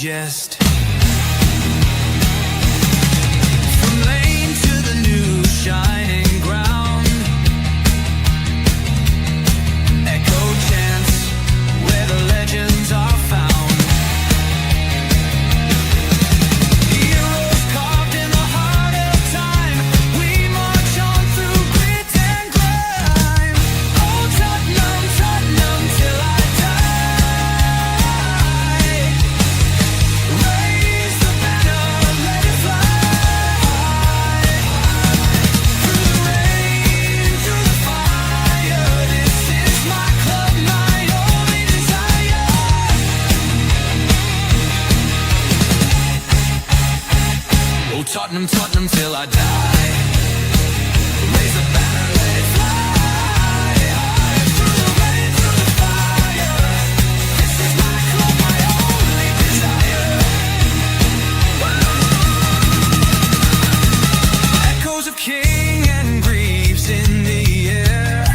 digest. From lane to the new shining ground, echo chants where the legends are found. Heroes carved in the heart of time, we march on through grit and grime. Oh Tottenham, Tottenham till I die. Raise the banner, let it fly high. Through the rain, through the fire, this is my club, my only desire. Oh Tottenham, Tottenham till I die. Raise the banner, let it fly high. Through the rain, through the fire, this is my club, my only desire. Echoes of King and Greaves in the air.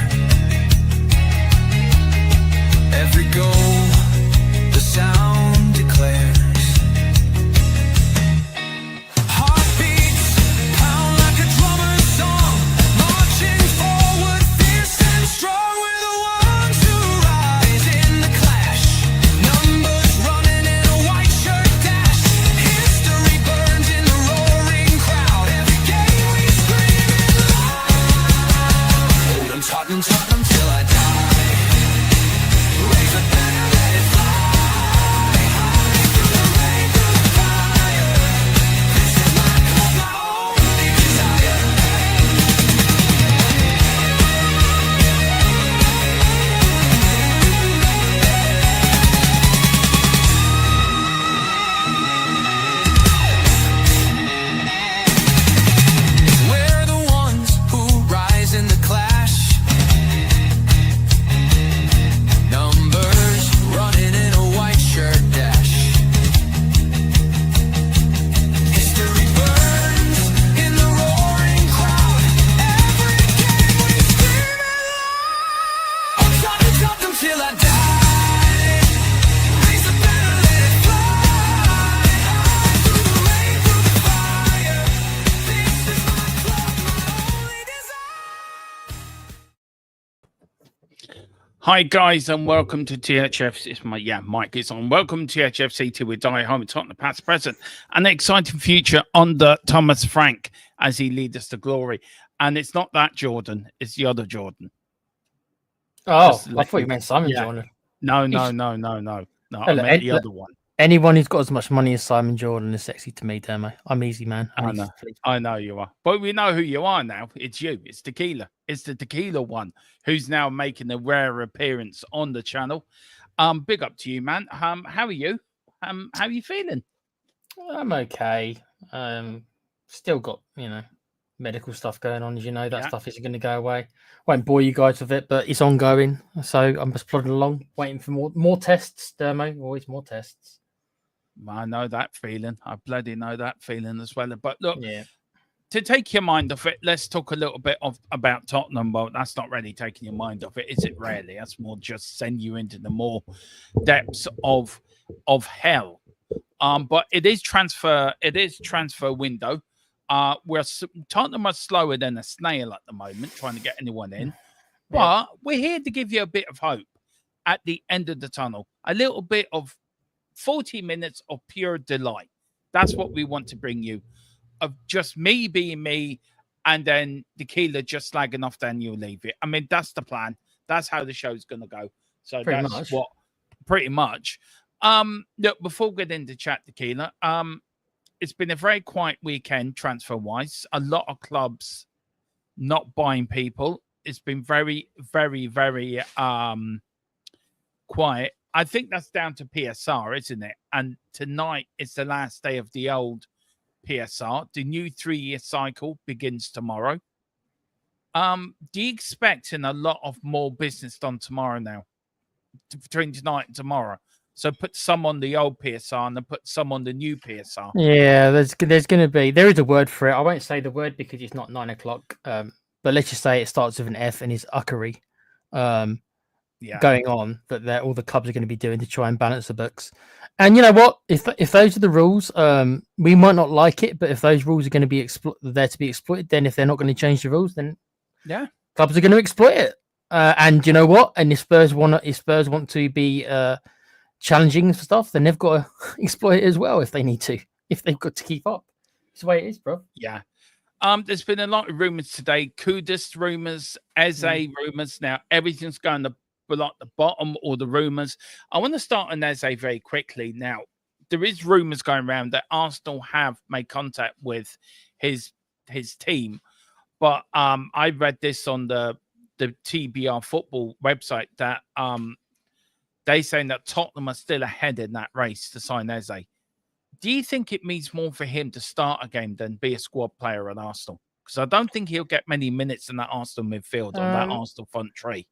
Every goal, the sound declares. Heartbeats pound like a drummer's song, marching forward, fierce and strong. We're the ones who rise in the clash. Numbers running in a white shirt dash. History burns in the roaring crowd. Every game we scream it loud. I'm Tottenham, Tottenham till I die. Raise the banner, let it fly high. Through the rain, through the fire, this is my club, my only desire. We're the ones who rise in the clash. Numbers running in a white shirt dash. History burns in the roaring crowd. Every game we scream it loud. I'm Tottenham, Tottenham till I die. Raise the banner, let it fly high. Through the rain, through the fire, this is my club, my only desire. Hi guys, and welcome to THFC. It's my mic is on. Welcome to THFC till we die. Home at Tottenham, past, present, and an exciting future under Thomas Frank as he leads us to glory. And it's not that Jordan; it's the other Jordan. Oh, Just I like- thought you meant Simon yeah. Jordan. No. I He's- meant the other one. Anyone who's got as much money as Simon Jordan is sexy to me, Demo. I'm easy, man. I know. I know you are, but we know who you are now. It's you. It's Tequila. It's the Tequila one who's now making a rare appearance on the channel. Big up to you, man. How are you? How are you feeling? I'm okay. Still got, medical stuff going on, as you know. That Yeah. stuff isn't going to go away. Won't bore you guys with it, but it's ongoing. So I'm just plodding along, waiting for more tests, Dermo. Always more tests. I know that feeling. I bloody know that feeling as well. But look, Yeah. to take your mind off it, let's talk a little bit about Tottenham. Well, that's not really taking your mind off it, is it? Really, that's more just send you into the more depths of hell. But it is transfer window. Tottenham are slower than a snail at the moment, trying to get anyone in. But we're here to give you a bit of hope at the end of the tunnel. A little bit of 40 minutes of pure delight. That's what we want to bring you. Of just me being me, and then Tequila just slagging off Daniel Levy. I mean, that's the plan. That's how the show's going to go. So pretty much. Look, before we get into chat, Tequila, it's been a very quiet weekend transfer-wise. A lot of clubs not buying people. It's been very, very, very quiet. I think that's down to PSR, isn't it? And tonight is the last day of the old PSR. The new 3-year cycle begins tomorrow. Do you expect a lot of more business done tomorrow now? Between tonight and tomorrow? So put some on the old PSR and then put some on the new PSR. Yeah, there is a word for it. I won't say the word because it's not 9 o'clock. But let's just say it starts with an F and is uckery. Yeah. going on that all the clubs are going to be doing to try and balance the books. And you know what? If those are the rules, we might not like it, but if those rules are going to be there to be exploited, then if they're not going to change the rules, then Yeah. clubs are going to exploit it. And you know what? And if Spurs want to be challenging for stuff, then they've got to exploit it as well if they need to. If they've got to keep up, it's the way it is, bro. Yeah. There's been a lot of rumors today. Kudus rumors, Eze rumors. Now everything's going to the bottom or the rumors. I want to start on Eze very quickly. Now there is rumors going around that Arsenal have made contact with his team, but I read this on the TBR football website that they saying that Tottenham are still ahead in that race to sign Eze. Do you think it means more for him to start a game than be a squad player at Arsenal? Because I don't think he'll get many minutes in that Arsenal midfield on that Arsenal front three.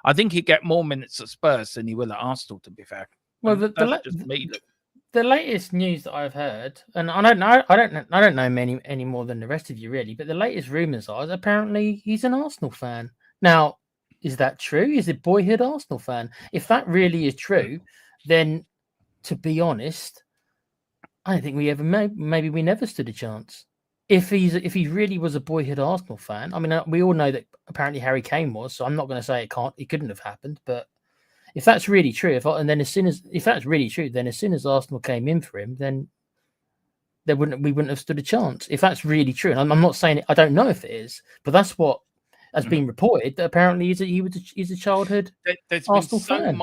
I think he'd get more minutes at Spurs than he will at Arsenal, to be fair. Well, the latest news that I've heard, and I don't know many any more than the rest of you really, but the latest rumors are apparently he's an Arsenal fan. Now, is that true? Is it boyhood Arsenal fan? If that really is true, then to be honest, I don't think we ever maybe we never stood a chance. If he really was a boyhood Arsenal fan, I mean, we all know that apparently Harry Kane was, so I'm not going to say it couldn't have happened. But if that's really true, if that's really true, then as soon as Arsenal came in for him, then we wouldn't have stood a chance. If that's really true, and I'm not saying it, I don't know if it is, but that's what has been reported. That apparently he's a childhood Arsenal fan.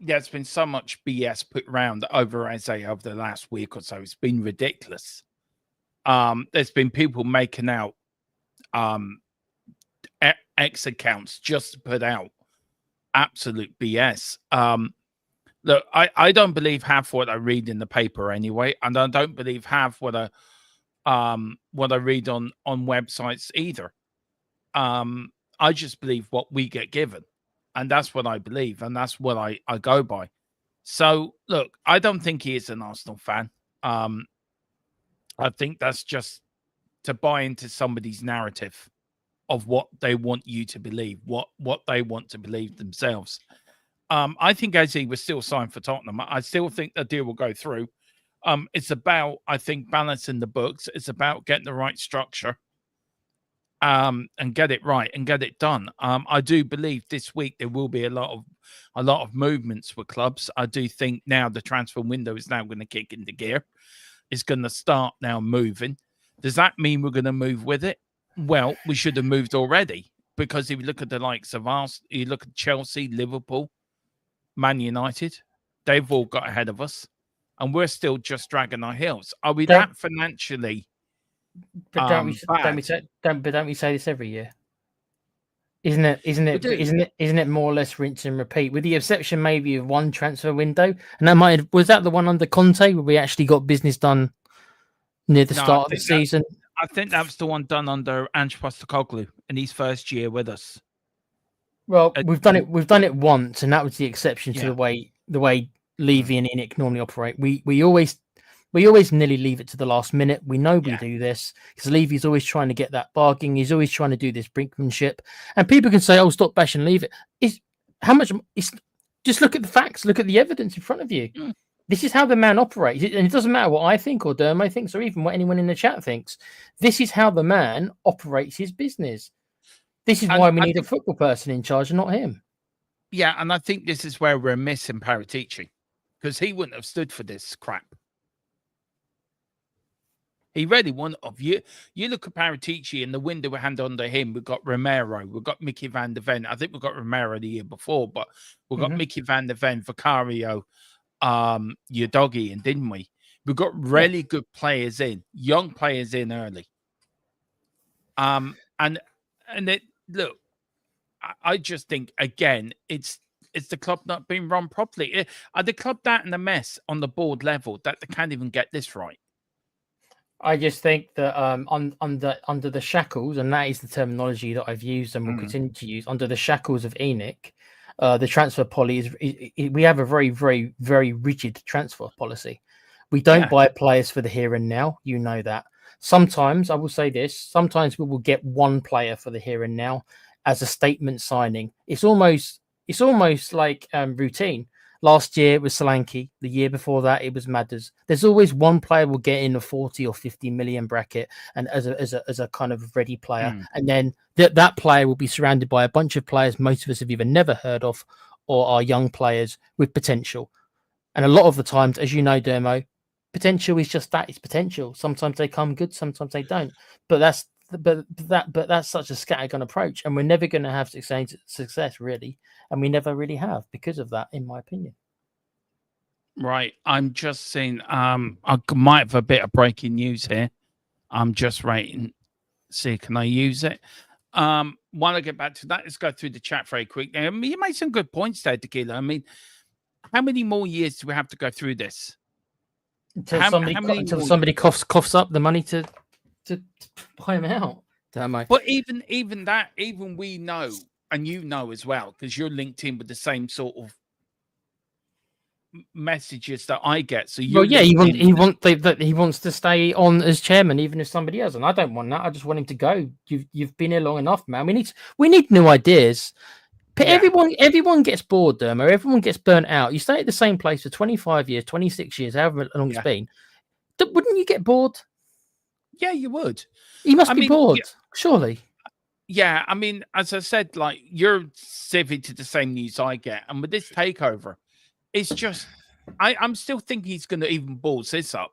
There's been so much BS put around over Eze over the last week or so. It's been ridiculous. There's been people making out X accounts just to put out absolute BS. Look, I don't believe half what I read in the paper anyway, and I don't believe half what I read on websites either. I just believe what we get given. And that's what I believe, and that's what I go by. So, look, I don't think he is an Arsenal fan. I think that's just to buy into somebody's narrative of what they want you to believe, what they want to believe themselves. I think Eze was still signed for Tottenham. I still think the deal will go through. It's about, I think, balancing the books. It's about getting the right structure. And get it right and get it done. I do believe this week there will be a lot of movements with clubs. I do think now the transfer window is now going to kick into gear. It's going to start now moving. Does that mean we're going to move with it? Well, we should have moved already, because if you look at the likes of us, you look at Chelsea, Liverpool, Man United, they've all got ahead of us, and we're still just dragging our heels. Are we that financially? But don't we say this every year? Isn't it more or less rinse and repeat, with the exception maybe of one transfer window? And was that the one under Conte where we actually got business done near the start of the season? I think that was the one done under Ange Postecoglou in his first year with us. Well, we've done it once, and that was the exception to the way Levy and Enoch normally operate. We always nearly leave it to the last minute. We know we do this because Levy's always trying to get that bargaining. He's always trying to do this brinkmanship. And people can say, "Oh, stop bashing, leave it." Just look at the facts. Look at the evidence in front of you. This is how the man operates. And it doesn't matter what I think or Dermo thinks or even what anyone in the chat thinks. This is how the man operates his business. This is why we need a football person in charge and not him. Yeah, and I think this is where we're missing Paratici, because he wouldn't have stood for this crap. He really wouldn't have. You look at Paratici in the window we hand under him. We've got Romero. We've got Mickey van der Ven. I think we've got Romero the year before, but we've got Mickey van der Ven, Vicario, Udogie, and didn't we? We've got really good players in, young players in early. Look, I just think again, it's the club not being run properly. Are the club that in a mess on the board level that they can't even get this right? I just think that under the shackles, and that is the terminology that I've used and will continue to use, under the shackles of Enoch, the transfer policy we have a very, very, very rigid transfer policy. We don't buy players for the here and now. You know that. Sometimes, I will say this, sometimes we will get one player for the here and now as a statement signing. It's almost it's almost like routine. Last year it was Solanke. The year before that it was Madders. There's always one player will get in a 40 or 50 million bracket, and as a kind of ready player, and then that player will be surrounded by a bunch of players most of us have either never heard of or are young players with potential. And a lot of the times, as you know, Dermo, potential is just that. It's potential. Sometimes they come good, sometimes they don't. But that's such a scattergun approach, and we're never going to have success really, and we never really have because of that, in my opinion. Right. I'm just saying. I might have a bit of breaking news here. I'm just waiting. See, can I use it? While I get back to that, let's go through the chat very quickly. I mean, you made some good points there, Tequila. I mean, how many more years do we have to go through this? Until somebody coughs up the money to buy him out. But even that, even we know, and you know as well, because you're linked in with the same sort of messages that I get. So he wants to stay on as chairman, even if somebody else. And I don't want that. I just want him to go. You've been here long enough, man. We need new ideas. Everyone gets bored, Dermo. Everyone gets burnt out. You stay at the same place for 25 years, 26 years, however long it's been. Wouldn't you get bored? Yeah, you would. You must be bored, surely. Yeah, I mean, as I said, like, you're civvy to the same news I get. And with this takeover, it's just, I'm still thinking he's going to even balls this up.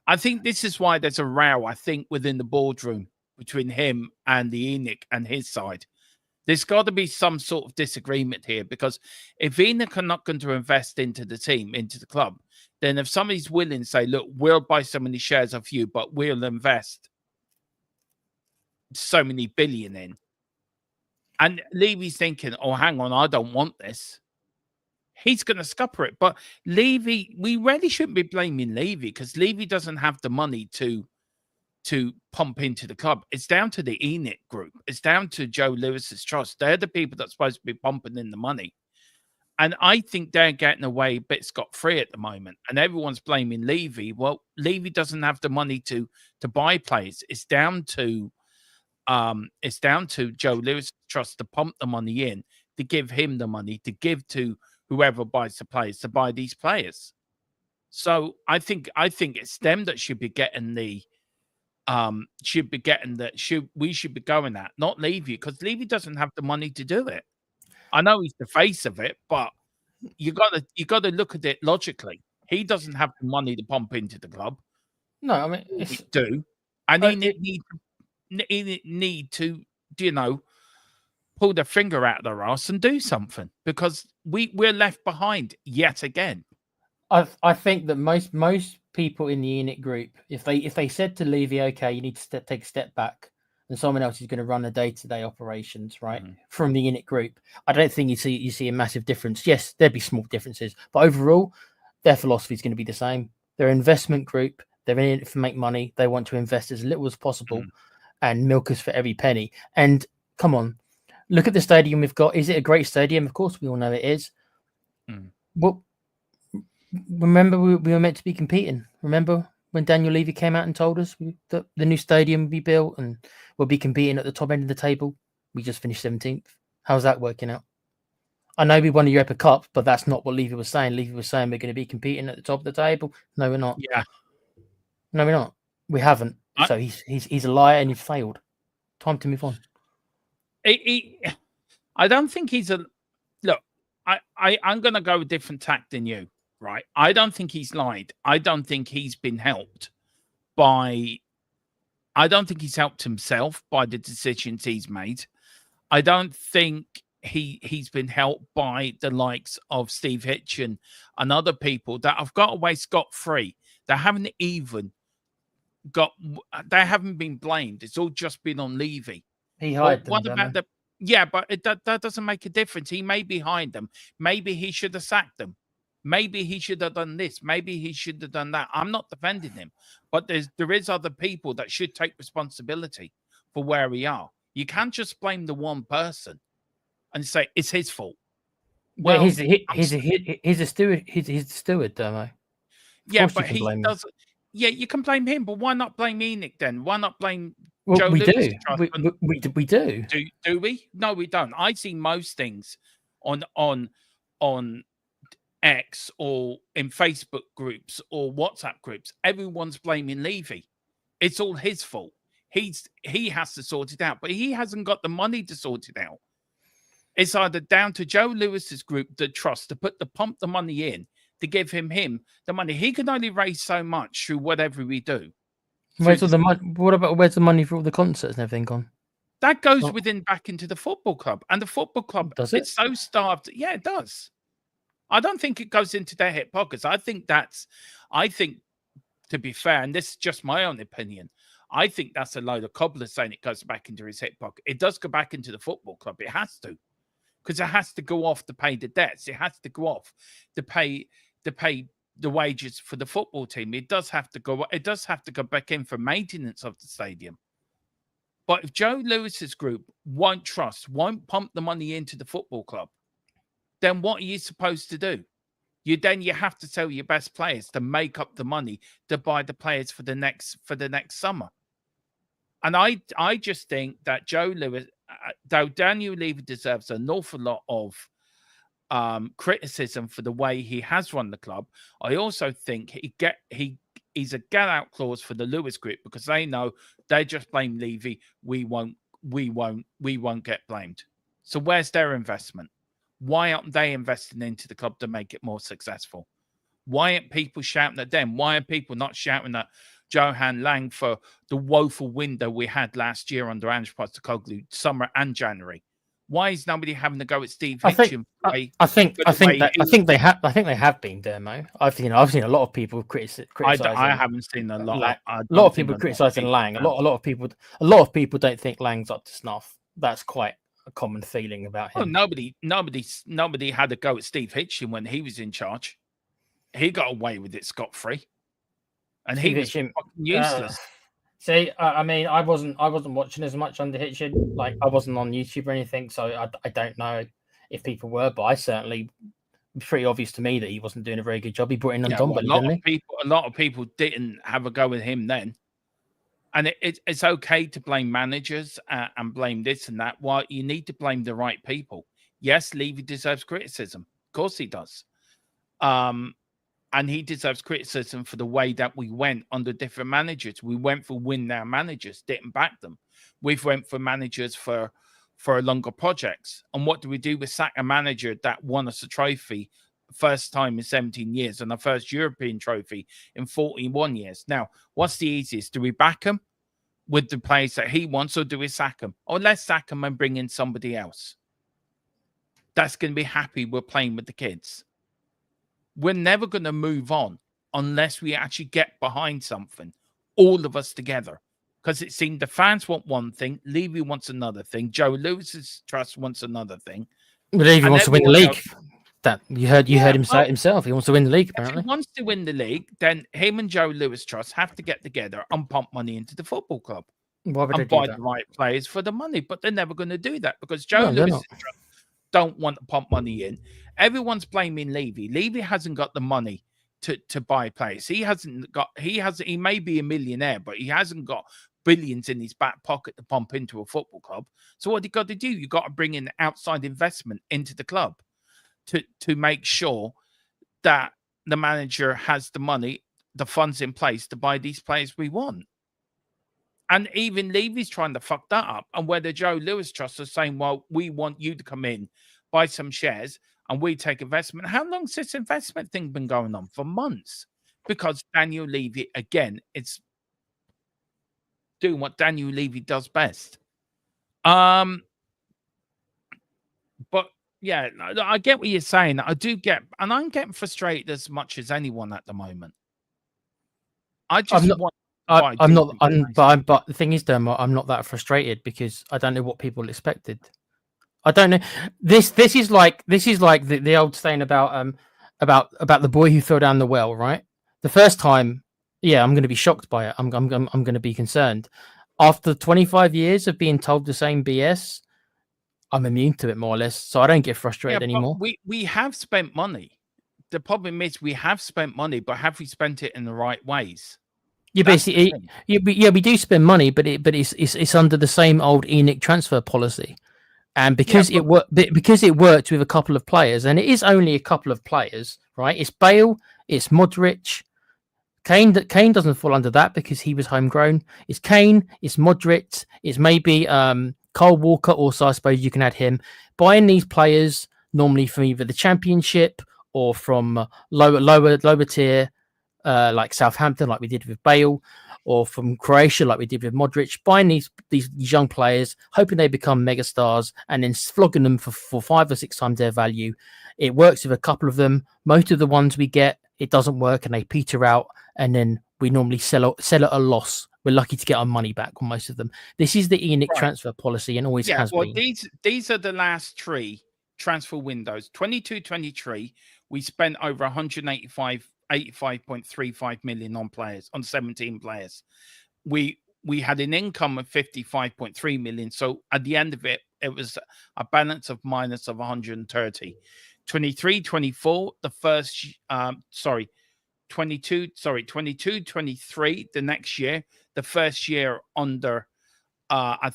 I think this is why there's a row, I think, within the boardroom between him and the ENIC and his side. There's got to be some sort of disagreement here, because if ENIC are not going to invest into the team, into the club, then if somebody's willing to say, look, we'll buy so many shares of you, but we'll invest so many billion in. And Levy's thinking, oh, hang on, I don't want this. He's going to scupper it. But Levy, we really shouldn't be blaming Levy, because Levy doesn't have the money to pump into the club. It's down to the ENIC group. It's down to Joe Lewis's trust. They're the people that's supposed to be pumping in the money. And I think they're getting away a bit scot-free at the moment. And everyone's blaming Levy. Well, Levy doesn't have the money to buy players. It's down to Joe Lewis's trust to pump the money in, to give him the money, to give to whoever buys the players, to buy these players. So I think it's them that should be getting the we should be going at, not Levy, because Levy doesn't have the money to do it. I know he's the face of it, but you gotta look at it logically. He doesn't have the money to pump into the club. No, I mean he do, and he need to, you know, pull their finger out of their ass and do something, because we're left behind yet again. I think that most people in the ENIC group, if they said to Levy, okay, you need to take a step back, and someone else is going to run the day-to-day operations, right, from the ENIC group, I don't think you see a massive difference. Yes, there'd be small differences, but overall, their philosophy is going to be the same. They're an investment group. They're in it to make money. They want to invest as little as possible and milk us for every penny. And come on, look at the stadium we've got. Is it a great stadium? Of course, we all know it is. Well, remember, we were meant to be competing. Remember when Daniel Levy came out and told us that the new stadium would be built and we'll be competing at the top end of the table? We just finished 17th. How's that working out? I know we won the Europa Cup, but that's not what Levy was saying. Levy was saying we're going to be competing at the top of the table. No, we're not. Yeah. No, we're not. We haven't. So he's a liar and he's failed. Time to move on. I don't think he's a... Look, I'm going to go a different tack than you, right? I don't think he's lied. I don't think he's been helped by... I don't think he's helped himself by the decisions he's made. I don't think he's been helped by the likes of Steve Hitchen and other people that have got away scot-free. They haven't been blamed. It's all just been on Levy. He hired them. What about the... Yeah, but that doesn't make a difference. He may be behind them. Maybe he should have sacked them. Maybe he should have done this. Maybe he should have done that. I'm not defending him, but there is other people that should take responsibility for where we are. You can't just blame the one person and say it's his fault. Well, he's a steward. He's the steward, Dermo. Yeah, but he doesn't. Yeah, you can blame him, but why not blame ENIC then? Why not blame Joe we Lewis? Do. We do. Do we? No, we don't. I see most things on X or in Facebook groups or WhatsApp groups. Everyone's blaming Levy. It's all his fault. He has to sort it out, but he hasn't got the money to sort it out. It's either down to Joe Lewis's group, the trust, to pump the money in to give him the money. He can only raise so much through whatever we do. Where's all the money? What about where's the money for all the concerts and everything gone? That goes back into the football club, and the football club Does it? It's so starved. Yeah, it does. I don't think it goes into their hip pockets. I think, to be fair, and this is just my own opinion, I think that's a load of cobblers saying it goes back into his hip pocket. It does go back into the football club. It has to, because it has to go off to pay the debts. It has to go off to pay the wages for the football team. It does have to go. It does have to go back in for maintenance of the stadium. But if Joe Lewis's group won't pump the money into the football club, then what are you supposed to do? You have to sell your best players to make up the money to buy the players for the next summer. And I just think that Joe Lewis, though Daniel Levy deserves an awful lot of criticism for the way he has run the club, I also think he's a get out clause for the Lewis group, because they know they just blame Levy. We won't get blamed. So where's their investment? Why aren't they investing into the club to make it more successful? Why aren't people shouting at them? Why are people not shouting at Johan Lang for the woeful window we had last year under Ange Postecoglou, summer and January? Why is nobody having to go at Steve Hitchin? I think they have been, Dermo. I've seen a lot of people criticizing. I haven't seen a lot. A lot of people criticizing Lang. A lot of people don't think Lang's up to snuff. That's quite a common feeling about him. Oh, nobody had a go at Steve Hitchin when he was in charge. He got away with it scot-free, and he was fucking useless. See, I mean, I wasn't watching as much under Hitchin. Like, I wasn't on YouTube or anything, so I don't know if people were, but I certainly, pretty obvious to me that he wasn't doing a very good job. He brought in Ndombele, didn't he? A lot of people didn't have a go with him then. And it's okay to blame managers and blame this and that. Well, you need to blame the right people. Yes, Levy deserves criticism. Of course he does. And he deserves criticism for the way that we went under different managers. We went for win now managers, didn't back them. We've went for managers for longer projects. And what do? We sack a manager that won us a trophy first time in 17 years and our first European trophy in 41 years. Now, what's the easiest? Do we back him with the players that he wants, or do we sack him? Or let's sack him and bring in somebody else that's going to be happy we're playing with the kids. We're never going to move on unless we actually get behind something, all of us together. Because it seemed the fans want one thing, Levy wants another thing, Joe Lewis's trust wants another thing. But Levy wants to win the league. That you heard him say it himself. He wants to win the league, apparently. If he wants to win the league, then him and Joe Lewis Trust have to get together and pump money into the football club. Why would and buy the right players for the money. But they're never going to do that because Joe Lewis Trust don't want to pump money in. Everyone's blaming Levy. Levy hasn't got the money to buy players. He may be a millionaire, but he hasn't got billions in his back pocket to pump into a football club. So what you got to do? You got to bring in outside investment into the club to make sure that the manager has the money, the funds in place to buy these players we want. And even Levy's trying to fuck that up. And where the Joe Lewis Trust is saying, well, we want you to come in, buy some shares, and we take investment. How long's this investment thing been going on? For months. Because Daniel Levy, again, it's doing what Daniel Levy does best. But yeah, I get what you're saying. I do get, and I'm getting frustrated as much as anyone at the moment. I just want. But the thing is, Dermo, I'm not that frustrated because I don't know what people expected. I don't know. This is like the old saying about the boy who fell down the well, right? The first time, yeah, I'm going to be shocked by it. I'm going to be concerned. After 25 years of being told the same BS, I'm immune to it more or less, so I don't get frustrated anymore. We have spent money. The problem is we have spent money, but have we spent it in the right ways? Yeah, basically, we do spend money, but it's under the same old ENIC transfer policy. And because it worked with a couple of players, and it is only a couple of players, right? It's Bale, it's Modric. Kane doesn't fall under that because he was homegrown. It's Kane, it's Modric, it's maybe Kyle Walker. Also, I suppose you can add him. Buying these players normally from either the Championship or from lower tier, like Southampton, like we did with Bale, or from Croatia, like we did with Modric. Buying these young players, hoping they become megastars, and then flogging them for 5 or 6 times their value. It works with a couple of them. Most of the ones we get, it doesn't work, and they peter out, and then we normally sell at a loss. We're lucky to get our money back on most of them. This is the ENIC transfer policy, and always has been. These are the last 3 transfer windows. 22-23, we spent over 85.35 million on players, on 17 players. We had an income of 55.3 million. So at the end of it, it was a balance of minus of 130. 23-24, the first 22-23, the next year, the first year under I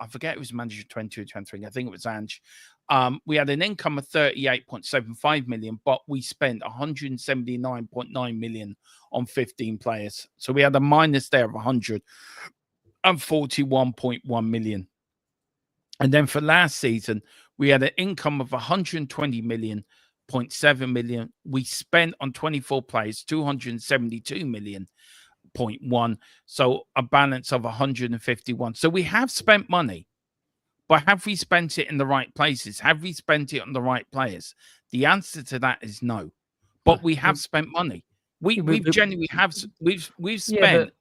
forget, it was manager 22-23. I think it was Ange. We had an income of 38.75 million, but we spent 179.9 million on 15 players. So we had a minus there of 141.1 million. And then for last season, we had an income of 120 million. 0.7 million. We spent on 24 players 272 million. 0.1, so a balance of 151. So we have spent money, but have we spent it in the right places? Have we spent it on the right players? The answer to that is no. But we have spent money. We've genuinely spent.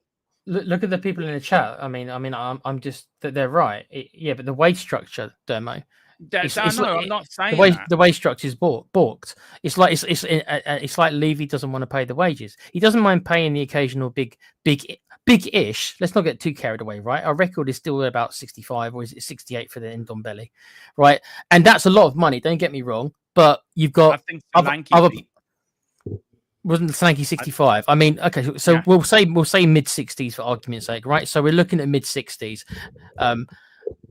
Look at the people in the chat. I'm just that they're right. But the wage structure, Dermo. I'm not saying the wage structure is balked. It's like Levy doesn't want to pay the wages. He doesn't mind paying the occasional big-ish. Let's not get too carried away, right? Our record is still about 65, or is it 68 for the Ndombele, right? And that's a lot of money. Don't get me wrong, but you've got wasn't the Solanke 65? I mean, okay, so we'll say mid 60s for argument's sake, right? So we're looking at mid 60s.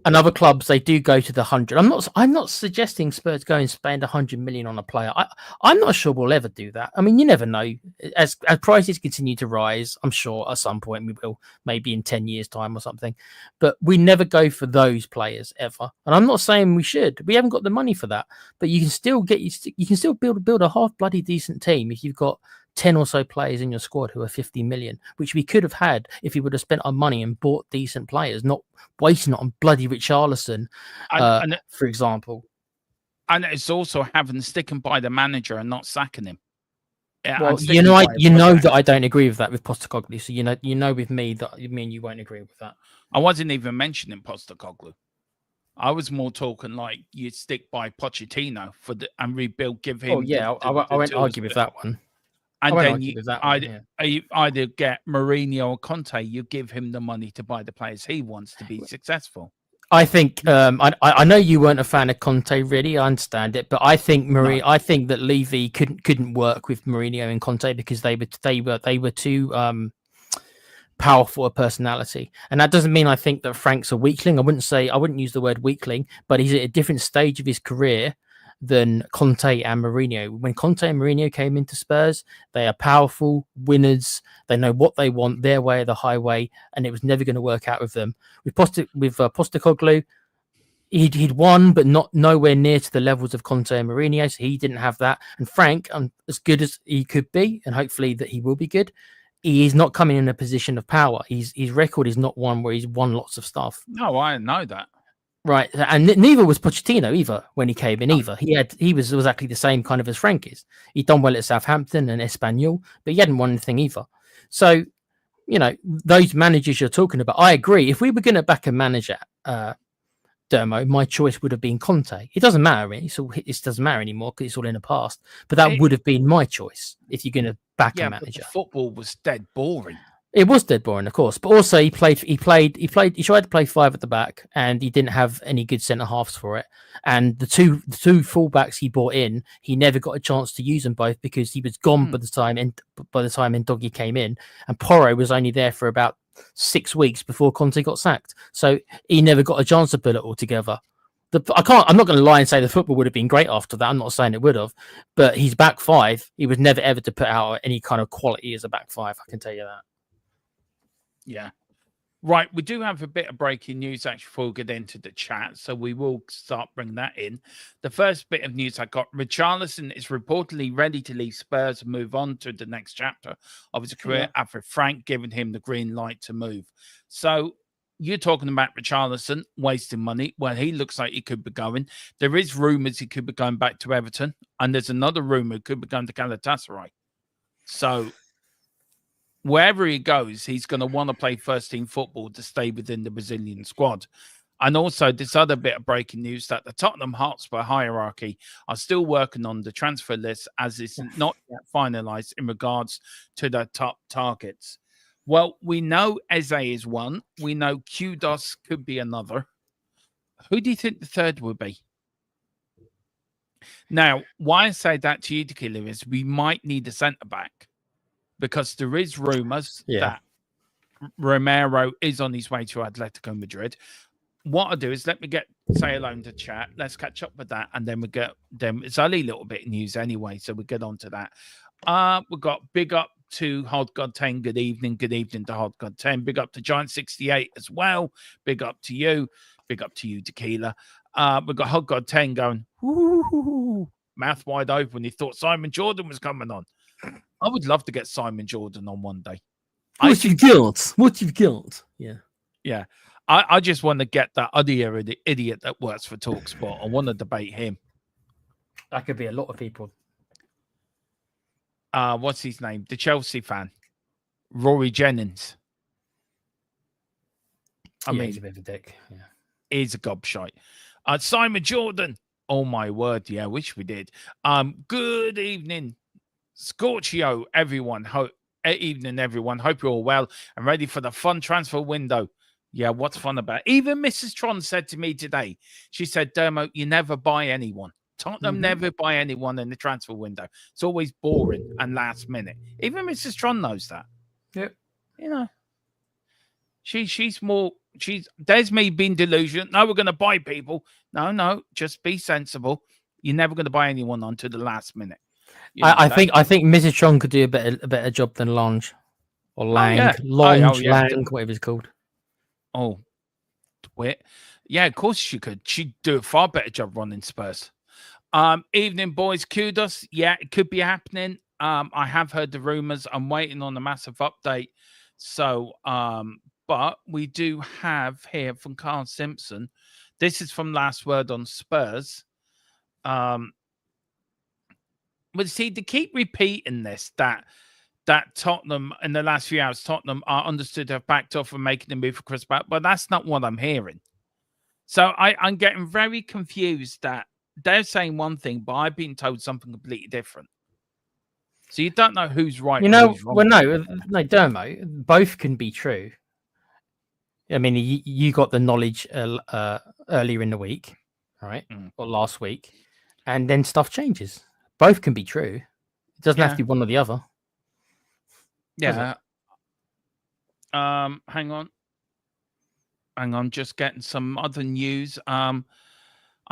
And other clubs, they do go to the 100. I'm not suggesting Spurs go and spend 100 million on a player. I'm not sure we'll ever do that. I mean, you never know. As prices continue to rise, I'm sure at some point we will, maybe in 10 years' time or something. But we never go for those players ever. And I'm not saying we should. We haven't got the money for that. But you can still build a half bloody decent team if you've got 10 or so players in your squad who are 50 million, which we could have had if we would have spent our money and bought decent players, not wasting it on bloody Richarlison, for example. And it's also sticking by the manager and not sacking him. Well, that I don't agree with that with Postecoglou. So you know with me that you won't agree with that. I wasn't even mentioning Postecoglou. I was more talking like you stick by Pochettino and rebuild. Give him. Oh yeah, I won't argue with that one. And then you either get Mourinho or Conte. You give him the money to buy the players he wants to be successful. I think I know you weren't a fan of Conte, really. I understand it, but I think I think that Levy couldn't work with Mourinho and Conte because they were too powerful a personality. And that doesn't mean I think that Frank's a weakling. I wouldn't use the word weakling, but he's at a different stage of his career than Conte and Mourinho. When Conte and Mourinho came into Spurs, they are powerful winners. They know what they want, their way or the highway, and it was never going to work out with them. With Postecoglou, he'd won, but nowhere near to the levels of Conte and Mourinho, so he didn't have that. And Frank, as good as he could be, and hopefully that he will be good, he is not coming in a position of power. His record is not one where he's won lots of stuff. No, I know that. Right, and neither was Pochettino either when he came in either. He was exactly the same kind of as Frank is. He'd done well at Southampton and Espanyol, but he hadn't won anything either. So, those managers you're talking about, I agree. If we were going to back a manager, Dermo, my choice would have been Conte. It doesn't matter. It doesn't matter anymore because it's all in the past. But that would have been my choice if you're going to back a manager. But football was dead boring. It was dead boring, of course, but also he tried to play 5 at the back, and he didn't have any good centre halves for it. And the two fullbacks he brought in, he never got a chance to use them both because he was gone by the time Ndoggy came in, and Porro was only there for about 6 weeks before Conte got sacked. So he never got a chance to put it all together. I'm not going to lie and say the football would have been great after that. I'm not saying it would have, but his back five, he was never ever to put out any kind of quality as a back five. I can tell you that. Yeah. Right, we do have a bit of breaking news actually before we get into the chat, so we will start bringing that in. The first bit of news I got, Richarlison is reportedly ready to leave Spurs and move on to the next chapter of his career after Frank giving him the green light to move. So you're talking about Richarlison wasting money. Well, he looks like he could be going. There is rumours he could be going back to Everton, and there's another rumour he could be going to Galatasaray. So wherever he goes, he's going to want to play first-team football to stay within the Brazilian squad. And also this other bit of breaking news that the Tottenham Hotspur hierarchy are still working on the transfer list as it's not yet finalised in regards to their top targets. Well, we know Eze is one. We know QUSTION could be another. Who do you think the third would be? Now, why I say that to you, Tequila, is we might need a centre-back, because there is rumours that Romero is on his way to Atletico Madrid. What I'll do is let me say hello to chat. Let's catch up with that, and then it's only a little bit of news anyway, so we'll get on to that. We've got big up to Hot God 10. Good evening to Hot God 10. Big up to Giant 68 as well. Big up to you. Big up to you, Tequila. We've got Hot God 10 going, woo, mouth wide open. He thought Simon Jordan was coming on. I would love to get Simon Jordan on one day. What you've got. Yeah. Yeah. I just want to get that other idiot that works for TalkSport. I want to debate him. That could be a lot of people. What's his name? The Chelsea fan. Rory Jennings. I mean, he's a bit of a dick. Yeah. He's a gobshite. Simon Jordan. Oh my word. Yeah, I wish we did. Good evening. Scorchio, everyone. Evening, everyone. Hope you're all well and ready for the fun transfer window. Yeah, what's fun about it? Even Mrs. Tron said to me today, she said, Dermo, you never buy anyone. Tottenham never buy anyone in the transfer window. It's always boring and last minute. Even Mrs. Tron knows that. Yep. You know, there's me being delusional. No, we're going to buy people. No, just be sensible. You're never going to buy anyone onto the last minute. You know, I think Mrs. Chong could do a better job than Lange or Lang. Lang, whatever it's called. Oh, wait. Yeah, of course she could. She'd do a far better job running Spurs. Evening, boys. Kudos. Yeah, it could be happening. I have heard the rumors. I'm waiting on a massive update. So, but we do have here from Carl Simpson. This is from Last Word on Spurs. But see, to keep repeating this, that Tottenham in the last few hours, Tottenham are understood to have backed off and making the move for Chris Pratt, but that's not what I'm hearing. So I'm getting very confused that they're saying one thing, but I've been told something completely different. So you don't know who's right. You know, who's wrong. well, no, Dermo, both can be true. I mean, you got the knowledge earlier in the week, right, or last week, and then stuff changes. Both can be true. It doesn't have to be one or the other. Yeah. Hang on. Just getting some other news. I'm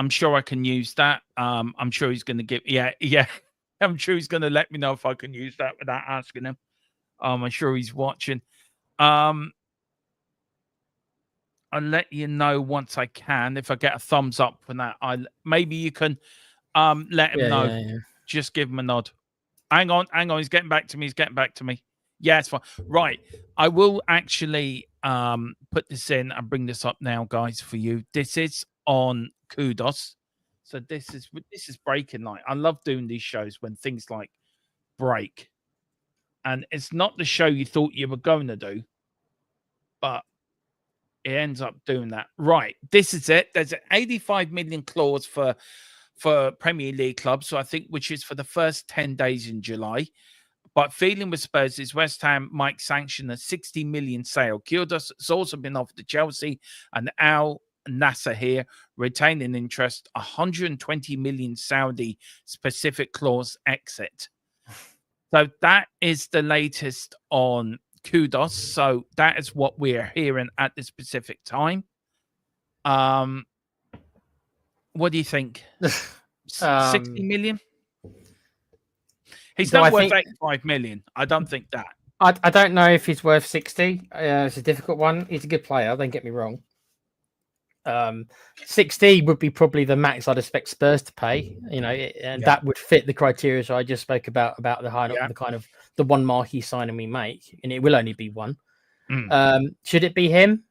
sure I can use that. I'm sure he's going to give. Yeah. I'm sure he's going to let me know if I can use that without asking him. I'm sure he's watching. I'll let you know once I can. If I get a thumbs up for that, maybe you can let him know. Yeah. Just give him a nod. Hang on. He's getting back to me. Yeah, it's fine. Right. I will actually put this in and bring this up now, guys, for you. This is on Kudos. So this is breaking night. I love doing these shows when things like break. And it's not the show you thought you were going to do, but it ends up doing that. Right. This is it. There's an 85 million clause for Premier League clubs, so I think which is for the first 10 days in July. But feeling with Spurs is West Ham might sanction a 60 million sale. Kyrgios has also been offered to Chelsea, and Al Nasser here retaining interest 120 million Saudi specific clause exit. So that is the latest on kudos. So that is what we're hearing at this specific time. What do you think? 60 million? He's not worth 85 million. I don't think that. I don't know if he's worth 60. It's a difficult one. He's a good player. Don't get me wrong. 60 would be probably the max I'd expect Spurs to pay, and that would fit the criteria I just spoke about the kind of the one marquee signing we make, and it will only be one. Should it be him?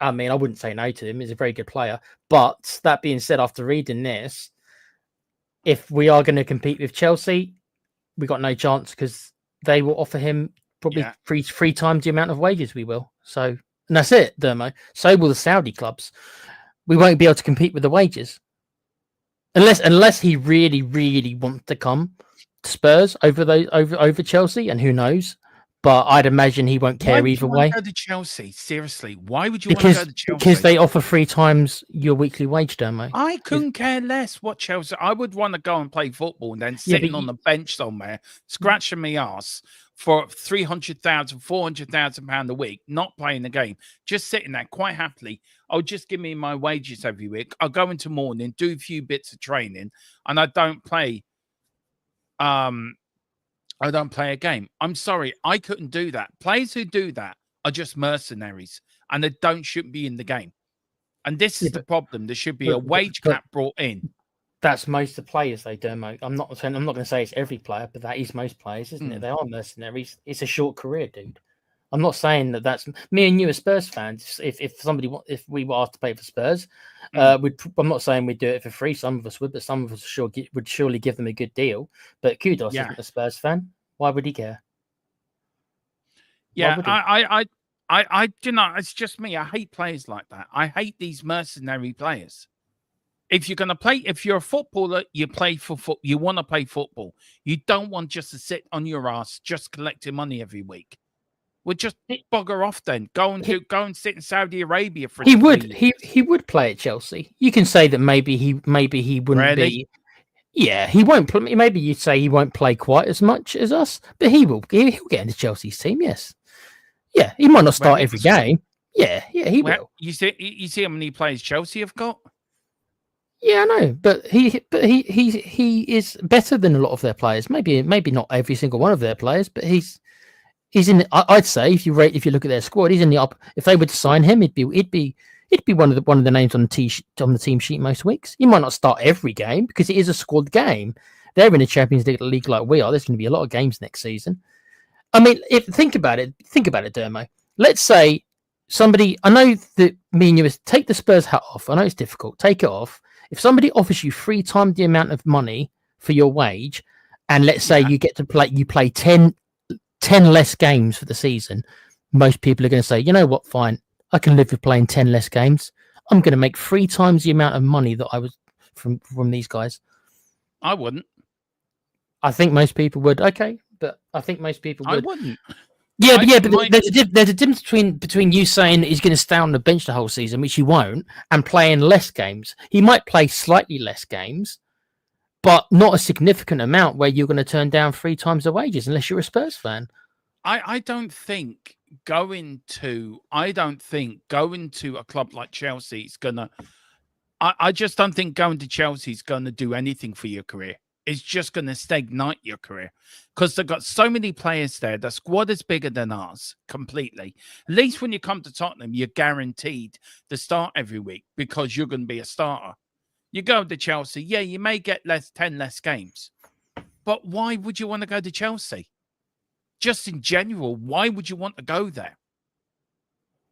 I mean, I wouldn't say no to him. He's a very good player. But that being said, after reading this, if we are going to compete with Chelsea, we got no chance because they will offer him probably three times the amount of wages we will. So, and that's it, Dermo. So will the Saudi clubs. We won't be able to compete with the wages unless he really, really wants to come to Spurs over Chelsea, and who knows. But I'd imagine he won't care either way. Go to Chelsea, seriously. Why would you want to go to Chelsea? Because they offer 3 times your weekly wage, Dermo. I couldn't care less what Chelsea. I would want to go and play football and then sitting on the bench somewhere, scratching my ass for 300,000, 400,000 pound a week, not playing the game, just sitting there quite happily. Oh, just give me my wages every week. I'll go into morning, do a few bits of training, and I don't play. I don't play a game. I'm sorry, I couldn't do that. Players who do that are just mercenaries, and they shouldn't be in the game. And this is the problem. There should be a wage cap brought in. That's most of the players, though, Dermo. I'm not going to say it's every player, but that is most players, isn't it? They are mercenaries. It's a short career, dude. I'm not saying that's me and you as Spurs fans. If we were asked to play for Spurs, I'm not saying we'd do it for free. Some of us would, but some of us would surely give them a good deal. But Kudos isn't a Spurs fan. Why would he care? Yeah, I do not. It's just me. I hate players like that. I hate these mercenary players. If you're going to play, if you're a footballer, you play for football. You want to play football. You don't want just to sit on your ass, just collecting money every week. Well, just bugger off then. Go and sit in Saudi Arabia for. He would play at Chelsea. You can say that maybe he wouldn't be. Yeah, he won't. Maybe you'd say he won't play quite as much as us, but he will. He'll get into Chelsea's team. Yes. Yeah, he might not start every game. Yeah, he will. You see how many players Chelsea have got? Yeah, I know, but he is better than a lot of their players. Maybe not every single one of their players, but he's in. I'd say if you look at their squad, he's in the up. If they were to sign him, it'd be one of the names on the team sheet most weeks. He might not start every game because it is a squad game. They're in the Champions League like we are. There's going to be a lot of games next season. I mean, think about it, Dermo. Let's say somebody. I know that me and you take the Spurs hat off. I know it's difficult. Take it off. If somebody offers you 3 times the amount of money for your wage, and let's say you get to play 10 less games for the season, most people are going to say, you know what, fine, I can live with playing 10 less games. I'm going to make 3 times the amount of money that I was from these guys. I wouldn't. I think most people would. Okay, but I think most people would. I wouldn't. Yeah, but there's a difference between you saying that he's going to stay on the bench the whole season, which he won't, and playing less games. He might play slightly less games, but not a significant amount where you're going to turn down 3 times the wages unless you're a Spurs fan. I don't think going to a club like Chelsea is gonna. I just don't think going to Chelsea is going to do anything for your career. It's just going to stagnate your career because they've got so many players there. The squad is bigger than ours completely. At least when you come to Tottenham, you're guaranteed to start every week because you're going to be a starter. You go to Chelsea, you may get 10 less games. But why would you want to go to Chelsea? Just in general, why would you want to go there?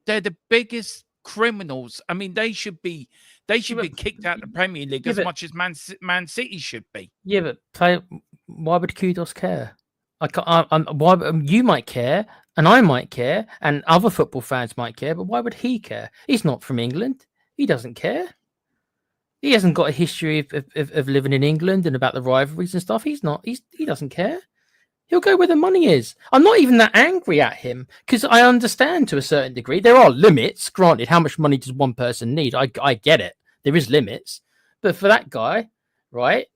They're the biggest criminals. I mean, they should be kicked out of the Premier League as much as Man City should be. Yeah, but why would Kudos care? You might care, and I might care, and other football fans might care, but why would he care? He's not from England. He doesn't care. He hasn't got a history of living in England and about the rivalries and stuff. He doesn't care. He'll go where the money is. I'm not even that angry at him because I understand to a certain degree. There are limits. Granted, how much money does one person need? I get it. There is limits. But for that guy, right,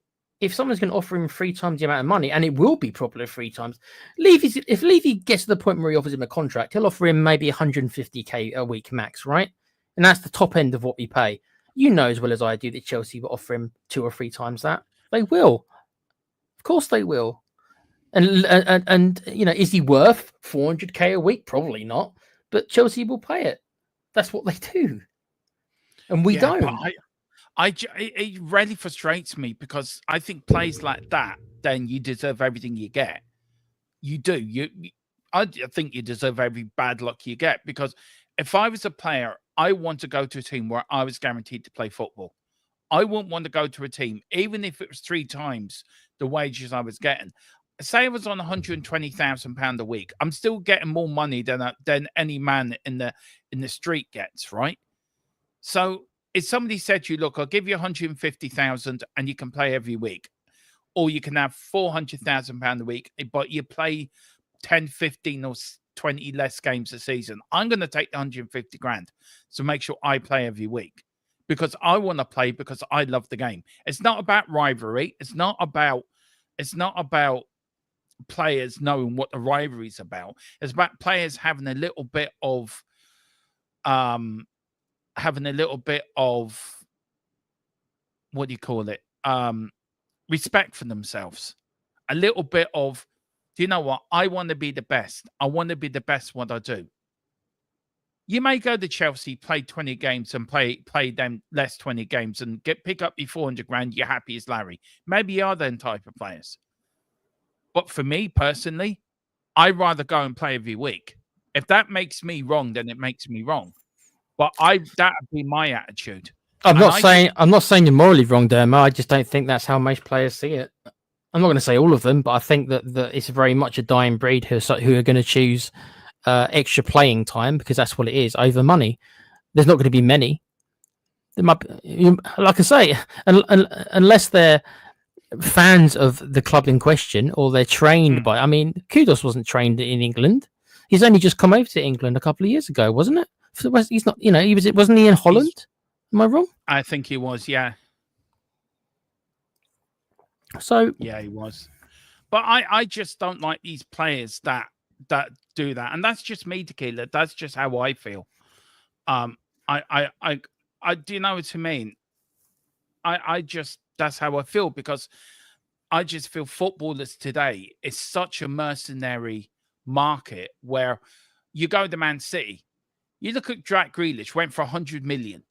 if someone's going to offer him 3 times the amount of money, and it will be probably 3 times, if Levy gets to the point where he offers him a contract, he'll offer him maybe 150k a week max, right? And that's the top end of what we pay. You know as well as I do that Chelsea will offer him 2 or 3 times that. They will, of course, they will. And you know, is he worth 400k a week? Probably not. But Chelsea will pay it. That's what they do, and we don't. It really frustrates me because I think plays like that, then you deserve everything you get. You do. I think you deserve every bad luck you get, because if I was a player, I want to go to a team where I was guaranteed to play football. I wouldn't want to go to a team, even if it was 3 times the wages I was getting. Say I was on £120,000 a week, I'm still getting more money than any man in the street gets, right? So if somebody said to you, look, I'll give you 150,000 and you can play every week, or you can have £400,000 a week, but you play 10, 15 or 20 less games a season, I'm going to take the 150 grand to make sure I play every week, because I want to play, because I love the game. It's not about rivalry. It's not about players knowing what the rivalry is about. It's about players having a little bit of what do you call it? Respect for themselves. A little bit of, do you know what? I want to be the best. I want to be the best what I do. You may go to Chelsea, play 20 games and play them less 20 games and pick up your 400 grand. You're happy as Larry. Maybe you are them type of players. But for me personally, I'd rather go and play every week. If that makes me wrong, then it makes me wrong. But that would be my attitude. I'm not saying you're morally wrong, Dermo. I just don't think that's how most players see it. I'm not going to say all of them, but I think that it's very much a dying breed who are going to choose extra playing time, because that's what it is, over money. There's not going to be many. There might be, like I say, unless they're fans of the club in question, or they're trained by. I mean, Kudos wasn't trained in England. He's only just come over to England a couple of years ago, wasn't it? He's not. You know, wasn't he in Holland? Am I wrong? I think he was. Yeah. So yeah, he was. But I just don't like these players that do that, and that's just me, Tequila. That's just how I feel. I do you know what I mean? That's how I feel, because I just feel footballers today is such a mercenary market, where you go to Man City, you look at Jack Grealish, went for 100 million.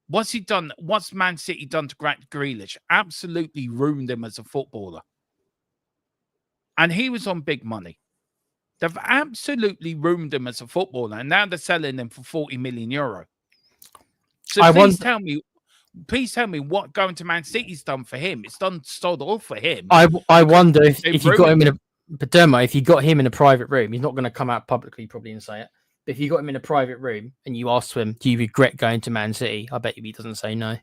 What's he done? What's Man City done to Jack Grealish? Absolutely ruined him as a footballer. And he was on big money. They've absolutely ruined him as a footballer, and now they're selling him for 40 million euro. So please tell me what going to Man City's done for him. It's done sod all for him. I wonder if you got him in if you got him in a private room, he's not going to come out publicly probably and say it. But if you got him in a private room and you asked him, do you regret going to Man City? I bet you he doesn't say no.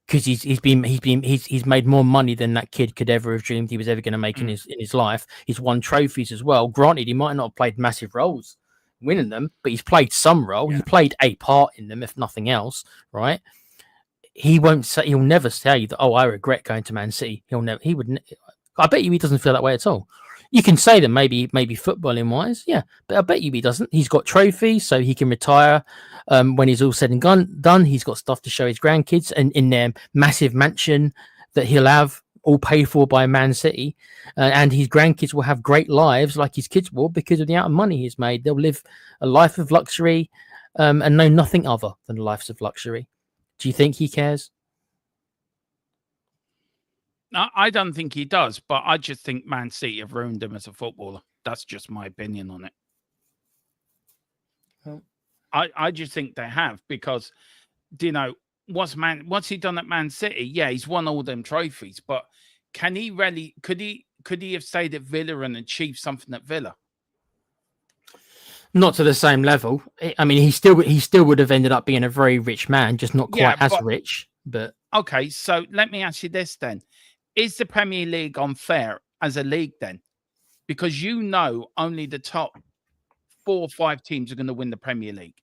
Because he's made more money than that kid could ever have dreamed he was ever going to make in his life. He's won trophies as well. Granted, he might not have played massive roles winning them, but he's played some role. Yeah. He played a part in them, if nothing else, right? He'll never say that, oh, I regret going to Man City. I bet you he doesn't feel that way at all. You can say that maybe footballing wise, yeah, but I bet you he doesn't. He's got trophies, so he can retire when he's all said and done. He's got stuff to show his grandkids, and in their massive mansion that he'll have, all paid for by Man City, and his grandkids will have great lives like his kids will, because of the amount of money he's made. They'll live a life of luxury and know nothing other than lives of luxury. Do you think he cares? No, I don't think he does, but I just think Man City have ruined him as a footballer. That's just my opinion on it. Oh. I just think they have, because, you know, what's he done at Man City? Yeah, he's won all them trophies, but can he really? Could he have stayed at Villa and achieved something at Villa? Not to the same level. I mean, he still would have ended up being a very rich man, just not quite as rich. But okay, so let me ask you this then. Is the Premier League unfair as a league then? Because you know only the top 4 or 5 teams are going to win the Premier League.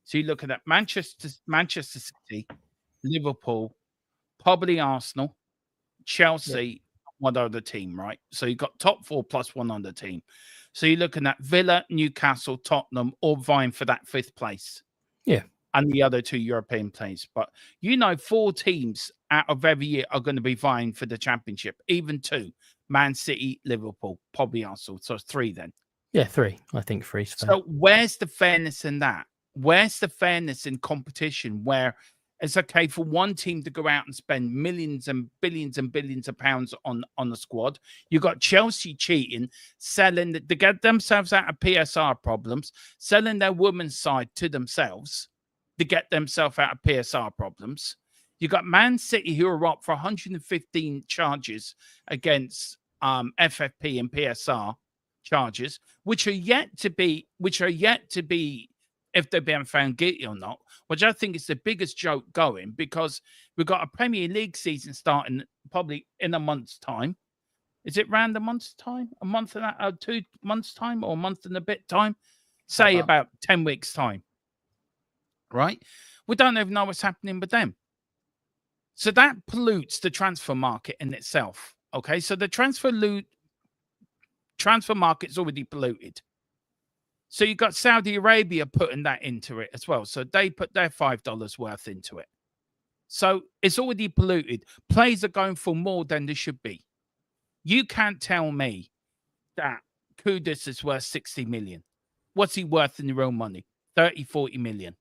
So you look at that: Manchester City, Liverpool, probably Arsenal, Chelsea, one other team, right? So you've got top 4 plus one other team. So you're looking at Villa, Newcastle, Tottenham, all vying for that 5th place. Yeah. And the other 2 European places. But 4 teams out of every year are going to be vying for the championship. Even 2. Man City, Liverpool, probably Arsenal. So it's 3 then. Yeah, 3. I think 3 is fair. So where's the fairness in that? Where's the fairness in competition where it's okay for one team to go out and spend millions and billions of pounds on the squad? You got Chelsea cheating, selling to get themselves out of PSR problems, selling their women's side to themselves to get themselves out of PSR problems. You got Man City who are up for 115 charges against FFP and PSR charges, which are yet to be if they're being found guilty or not, which I think is the biggest joke going, because we've got a Premier League season starting probably in a month's time. Is it around a month's time? A month and 2 months' time, or a month and a bit time? Say about 10 weeks' time. Right? We don't even know what's happening with them. So that pollutes the transfer market in itself. Okay, so the transfer market's already polluted. So you've got Saudi Arabia putting that into it as well. So they put their $5 worth into it. So it's already polluted. Players are going for more than they should be. You can't tell me that Kudus is worth 60 million. What's he worth in real money? 30, 40 million.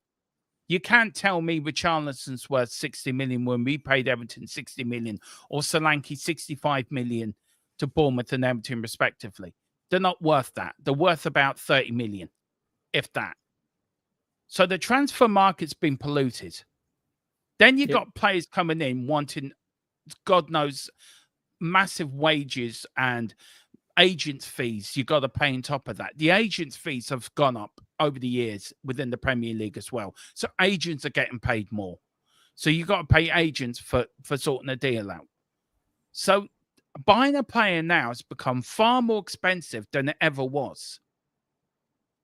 You can't tell me Richarlison's worth 60 million when we paid Everton 60 million, or Solanke 65 million to Bournemouth and Everton respectively. They're not worth that. They're worth about 30 million, if that. So the transfer market's been polluted. Then you've got players coming in wanting, God knows, massive wages and agents' fees you got to pay on top of that. The agents' fees have gone up over the years within the Premier League as well. So agents are getting paid more. So you got to pay agents for sorting a deal out. So buying a player now has become far more expensive than it ever was.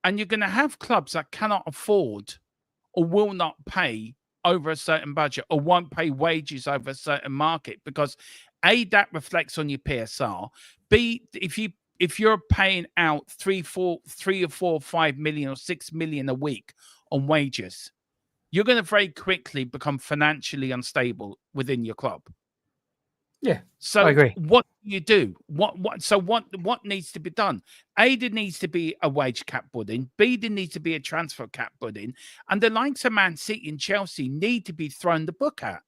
And you're going to have clubs that cannot afford or will not pay over a certain budget, or won't pay wages over a certain market, because A, that reflects on your PSR. B, if you're paying out 3 or 4, 5 million or 6 million a week on wages, you're going to very quickly become financially unstable within your club. Yeah, so I agree. What do you do? What needs to be done? A, there needs to be a wage cap put in. B, there needs to be a transfer cap put in. And the likes of Man City and Chelsea need to be thrown the book at,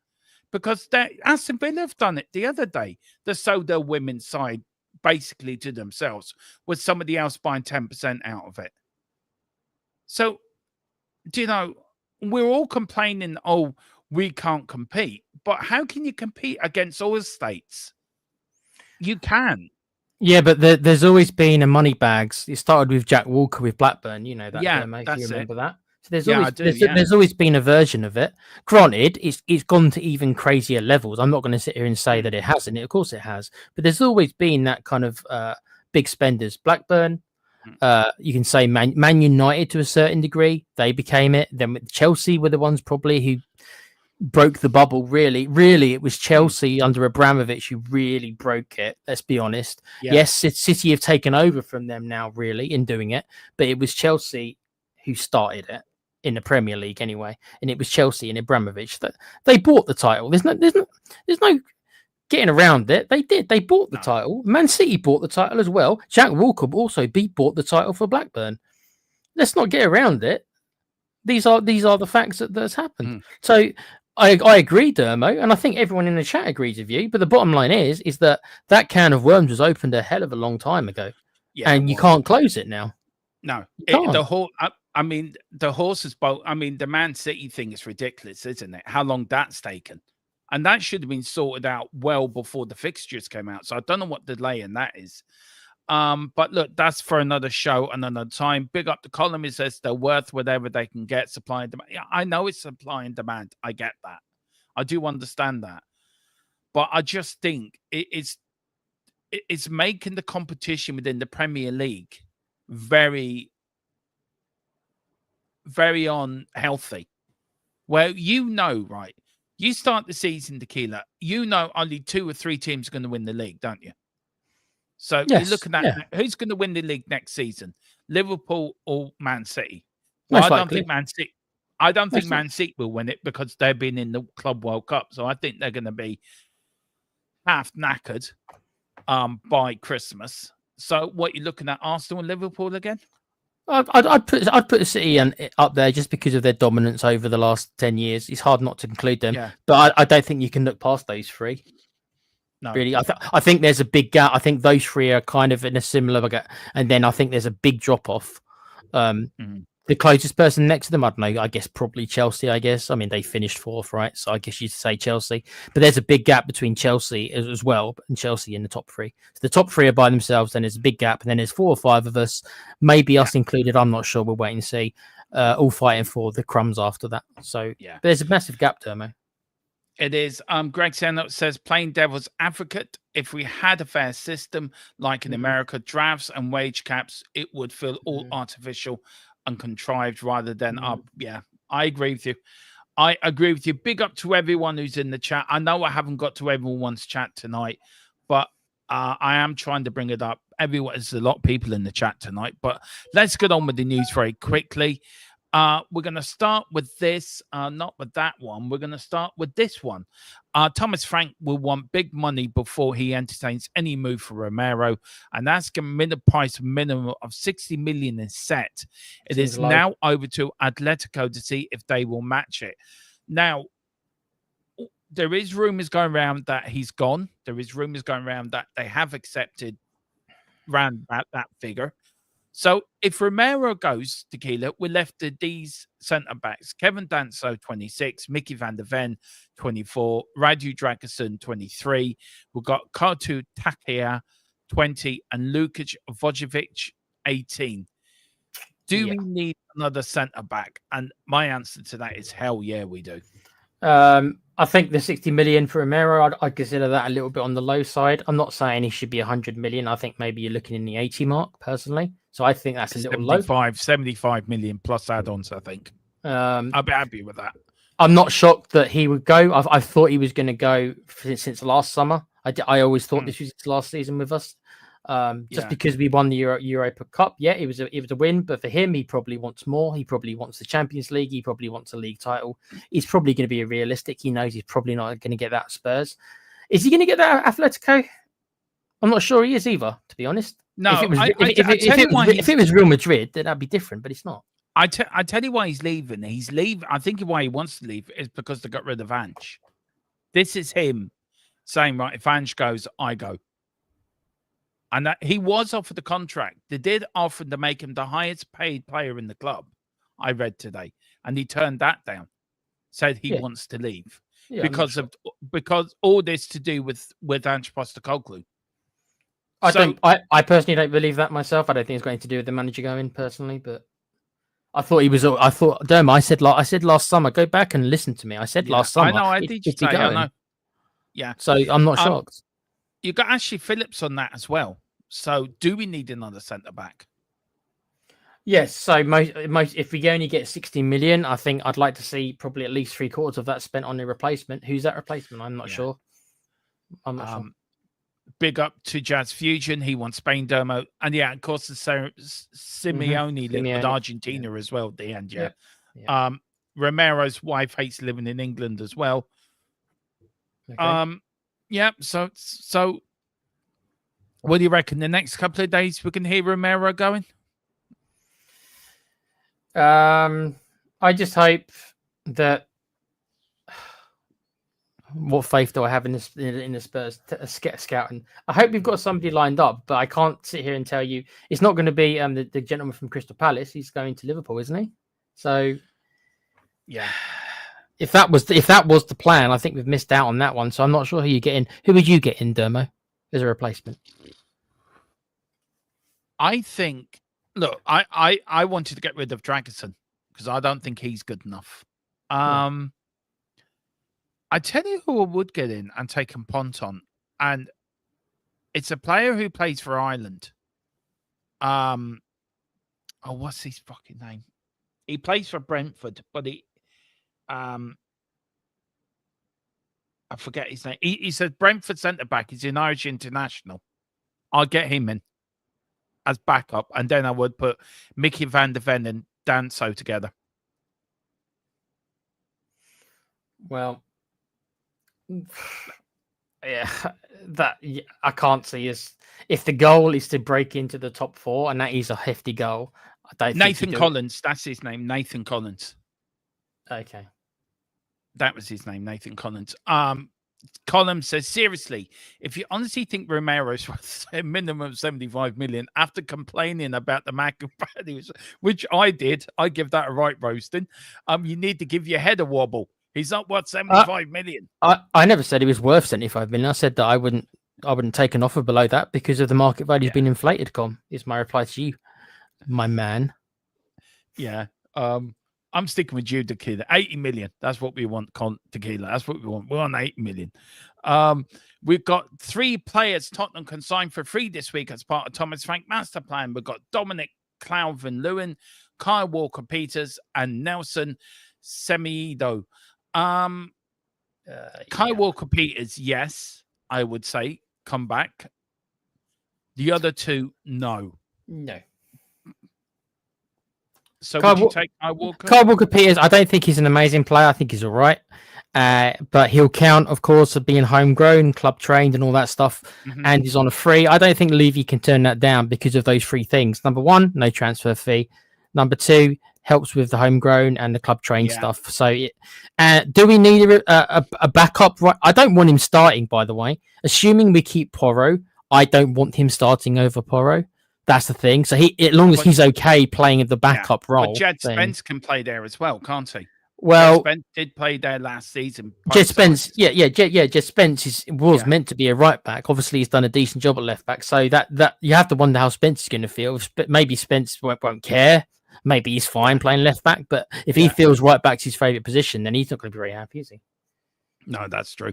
because Aston Villa have done it the other day. They sold their women's side basically to themselves, with somebody else buying 10% out of it. So, we're all complaining, oh, we can't compete. But how can you compete against all the states? You can. Yeah, but there's always been a money bags. It started with Jack Walker with Blackburn. You know that. Yeah, if you remember that. So there's always been a version of it. Granted, it's gone to even crazier levels. I'm not going to sit here and say that it hasn't. Of course it has. But there's always been that kind of big spenders. Blackburn, you can say Man United to a certain degree. They became it. Then Chelsea were the ones probably who broke the bubble. Really, it was Chelsea under Abramovich who really broke it. Let's be honest. Yeah. Yes, City have taken over from them now, really, in doing it. But it was Chelsea who started it in the Premier League anyway, and it was Chelsea and Abramovich that they bought the title. There's no getting around it. They did. They bought the title. Man City bought the title as well. Jack Walker also bought the title for Blackburn. Let's not get around it. These are the facts that's happened. So I agree, Dermo, and I think everyone in the chat agrees with you. But the bottom line is that can of worms was opened a hell of a long time ago, and you can't close it now. No, the horse's boat. I mean, the Man City thing is ridiculous, isn't it? How long that's taken, and that should have been sorted out well before the fixtures came out. So I don't know what delay in that is. But look, that's for another show and another time. Big up the columnist, says they're worth whatever they can get. Supply and demand. Yeah, I know it's supply and demand. I get that. I do understand that. But I just think it's making the competition within the Premier League very, very unhealthy. Where right, You start the season, Tequila. You know only 2 or 3 teams are going to win the league, don't you? So you're Yes, looking at yeah. who's going to win the league next season, Liverpool or Man City? Well, Most I don't likely. think Man City. I don't think Most Man City will win it because they've been in the Club World Cup. So I think they're going to be half knackered by Christmas. So what you're looking at, Arsenal and Liverpool again? I'd put the City up there just because of their dominance over the last 10 years. It's hard not to include them, Yeah. but I don't think you can look past those three. No. Really, I think there's a big gap. I think those three are kind of in a similar gap, and then I think there's a big drop off. The closest person next to them, I don't know. I guess probably Chelsea. I guess. I mean, they finished 4th, right? So I guess you'd say Chelsea. But there's a big gap between Chelsea as well and Chelsea in the top 3. So the top 3 are by themselves. Then there's a big gap, and then there's 4 or 5 of us, maybe us included. I'm not sure. We'll wait and see. All fighting for the crumbs after that. So yeah, there's a massive gap there, man. It is. Greg Sennett says, playing devil's advocate, if we had a fair system like in America, drafts and wage caps, it would feel all artificial and contrived rather than up. Yeah, I agree with you. I agree with you. Big up to everyone who's in the chat. I know I haven't got to everyone's chat tonight, but I am trying to bring it up. There's a lot of people in the chat tonight, but let's get on with the news very quickly. We're going to start with this, not with that one. We're going to start with this one. Thomas Frank will want big money before he entertains any move for Romero, and that's going to the price minimum of 60 million is set. It is now over to Atletico to see if they will match it. Now, there is rumors going around that he's gone. There is rumors going around that they have accepted around that figure. So if Romero goes, Tequila, we're left to these centre-backs. Kevin Danso, 26. Mickey van der Ven, 24. Radu Dragosin, 23. We've got Kartu Takia, 20. And Lukic Vojevic, 18. Do we need another centre-back? And my answer to that is hell yeah, we do. I think the 60 million for Romero, I'd consider that a little bit on the low side. I'm not saying he should be 100 million. I think maybe you're looking in the 80 mark, personally. So I think that's a little low. 75 million plus add-ons, I think. I'll be happy with that. I'm not shocked that he would go. I thought he was going to go since last summer. I always thought this was his last season with us. Just because we won the Europa Cup. Yeah, it was a win, but for him, he probably wants more. He probably wants the Champions League. He probably wants a league title. He's probably going to be realistic. He knows he's probably not going to get that at Spurs. Is he going to get that at Atletico? I'm not sure he is either, to be honest. No, if it was Real Madrid, then that'd be different, but it's not. I tell you why he's leaving. He's leaving. I think why he wants to leave is because they got rid of Ange. This is him saying, right, if Ange goes, I go. And that he was offered the contract. They did offer to make him the highest paid player in the club, I read today. And he turned that down. Said he wants to leave. Because all this to do with Ange Postecoglou. I personally don't believe that myself. I don't think it's going to do with the manager going personally, but I thought he was. I thought, Derm, I said last summer. Go back and listen to me. I said last summer. I know. I did say. I know. Yeah. So I'm not shocked. You got Ashley Phillips on that as well. So do we need another centre back? Yes. So most if we only get 60 million, I think I'd like to see probably at least 3/4 of that spent on a replacement. Who's that replacement? I'm not sure. I'm not sure. Big up to Jazz Fusion. He wants Spain Dermo. And yeah, of course, the Simeone lived with Argentina as well at the end. Yeah. Romero's wife hates living in England as well. Okay. Yeah. So what do you reckon? The next couple of days we can hear Romero going? I just hope that. What faith do I have in the Spurs scouting? I hope we've got somebody lined up, but I can't sit here and tell you it's not going to be the gentleman from Crystal Palace. He's going to Liverpool, isn't he? So, yeah. If that was the plan, I think we've missed out on that one. So I'm not sure who you get in. Who would you get in, Dermo, as a replacement? I think. Look, I wanted to get rid of Dragosin because I don't think he's good enough. I tell you who I would get in and take him Ponton, and it's a player who plays for Ireland. What's his fucking name? He plays for Brentford, but he I forget his name. He said Brentford centre back. He's an Irish international. I'll get him in as backup, and then I would put Mickey van der Ven and Danso together. Well, yeah, I can't see us. If the goal is to break into the top 4, and that is a hefty goal, I don't think Nathan Collins, that's his name. Nathan Collins. Okay. That was his name, Nathan Collins. Column says, seriously, if you honestly think Romero's worth a minimum of 75 million after complaining about the market values, which I did, I give that a right roasting. You need to give your head a wobble. He's not worth 75 million. I never said he was worth 75 million. I said that I wouldn't take an offer below that because of the market value's been inflated. Is my reply to you, my man. Yeah. I'm sticking with you, Tequila. 80 million. That's what we want, Tequila. That's what we want. We're on 80 million. We've got 3 players Tottenham can sign for free this week as part of Thomas Frank master plan. We've got Dominic Calvert-Lewin, Kyle Walker-Peters, and Nelson Semedo. Kyle Walker-Peters, yes, I would say, come back. The other 2, no. No. So would you take Kyle Walker? Kyle Walker-Peters, I don't think he's an amazing player. I think he's all right. But he'll count, of course, of being homegrown, club trained and all that stuff. And he's on a free. I don't think Levy can turn that down because of those 3 things. Number 1, no transfer fee. Number 2, helps with the homegrown and the club trained stuff. So do we need a backup? Right? I don't want him starting, by the way. Assuming we keep Porro, I don't want him starting over Porro. That's the thing. So as long as he's okay playing the backup role. But Jed Spence can play there as well, can't he? Well, Jed Spence did play there last season. Jed Spence, Jed Spence was meant to be a right back. Obviously, he's done a decent job at left back. So that you have to wonder how Spence is going to feel. Maybe Spence won't care. Maybe he's fine playing left back. But if he feels right back's his favourite position, then he's not going to be very happy, is he? No, that's true.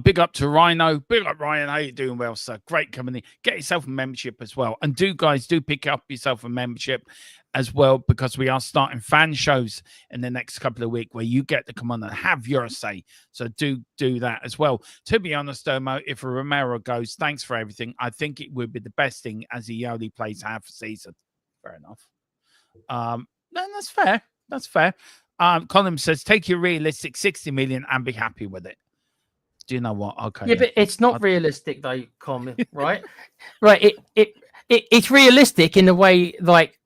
Big up to Rhino. Big up, Ryan. How you doing? Well, sir. Great company. Get yourself a membership as well. And do pick up yourself a membership as well, because we are starting fan shows in the next couple of weeks where you get to come on and have your say. So do that as well. To be honest, Domo, if a Romero goes, thanks for everything. I think it would be the best thing as he only plays half a season. Fair enough. No, that's fair. That's fair. Colin says, take your realistic 60 million and be happy with it. Do you know what? Okay. Yeah, but it's not realistic though, Colin, right? Right. It's realistic in the way like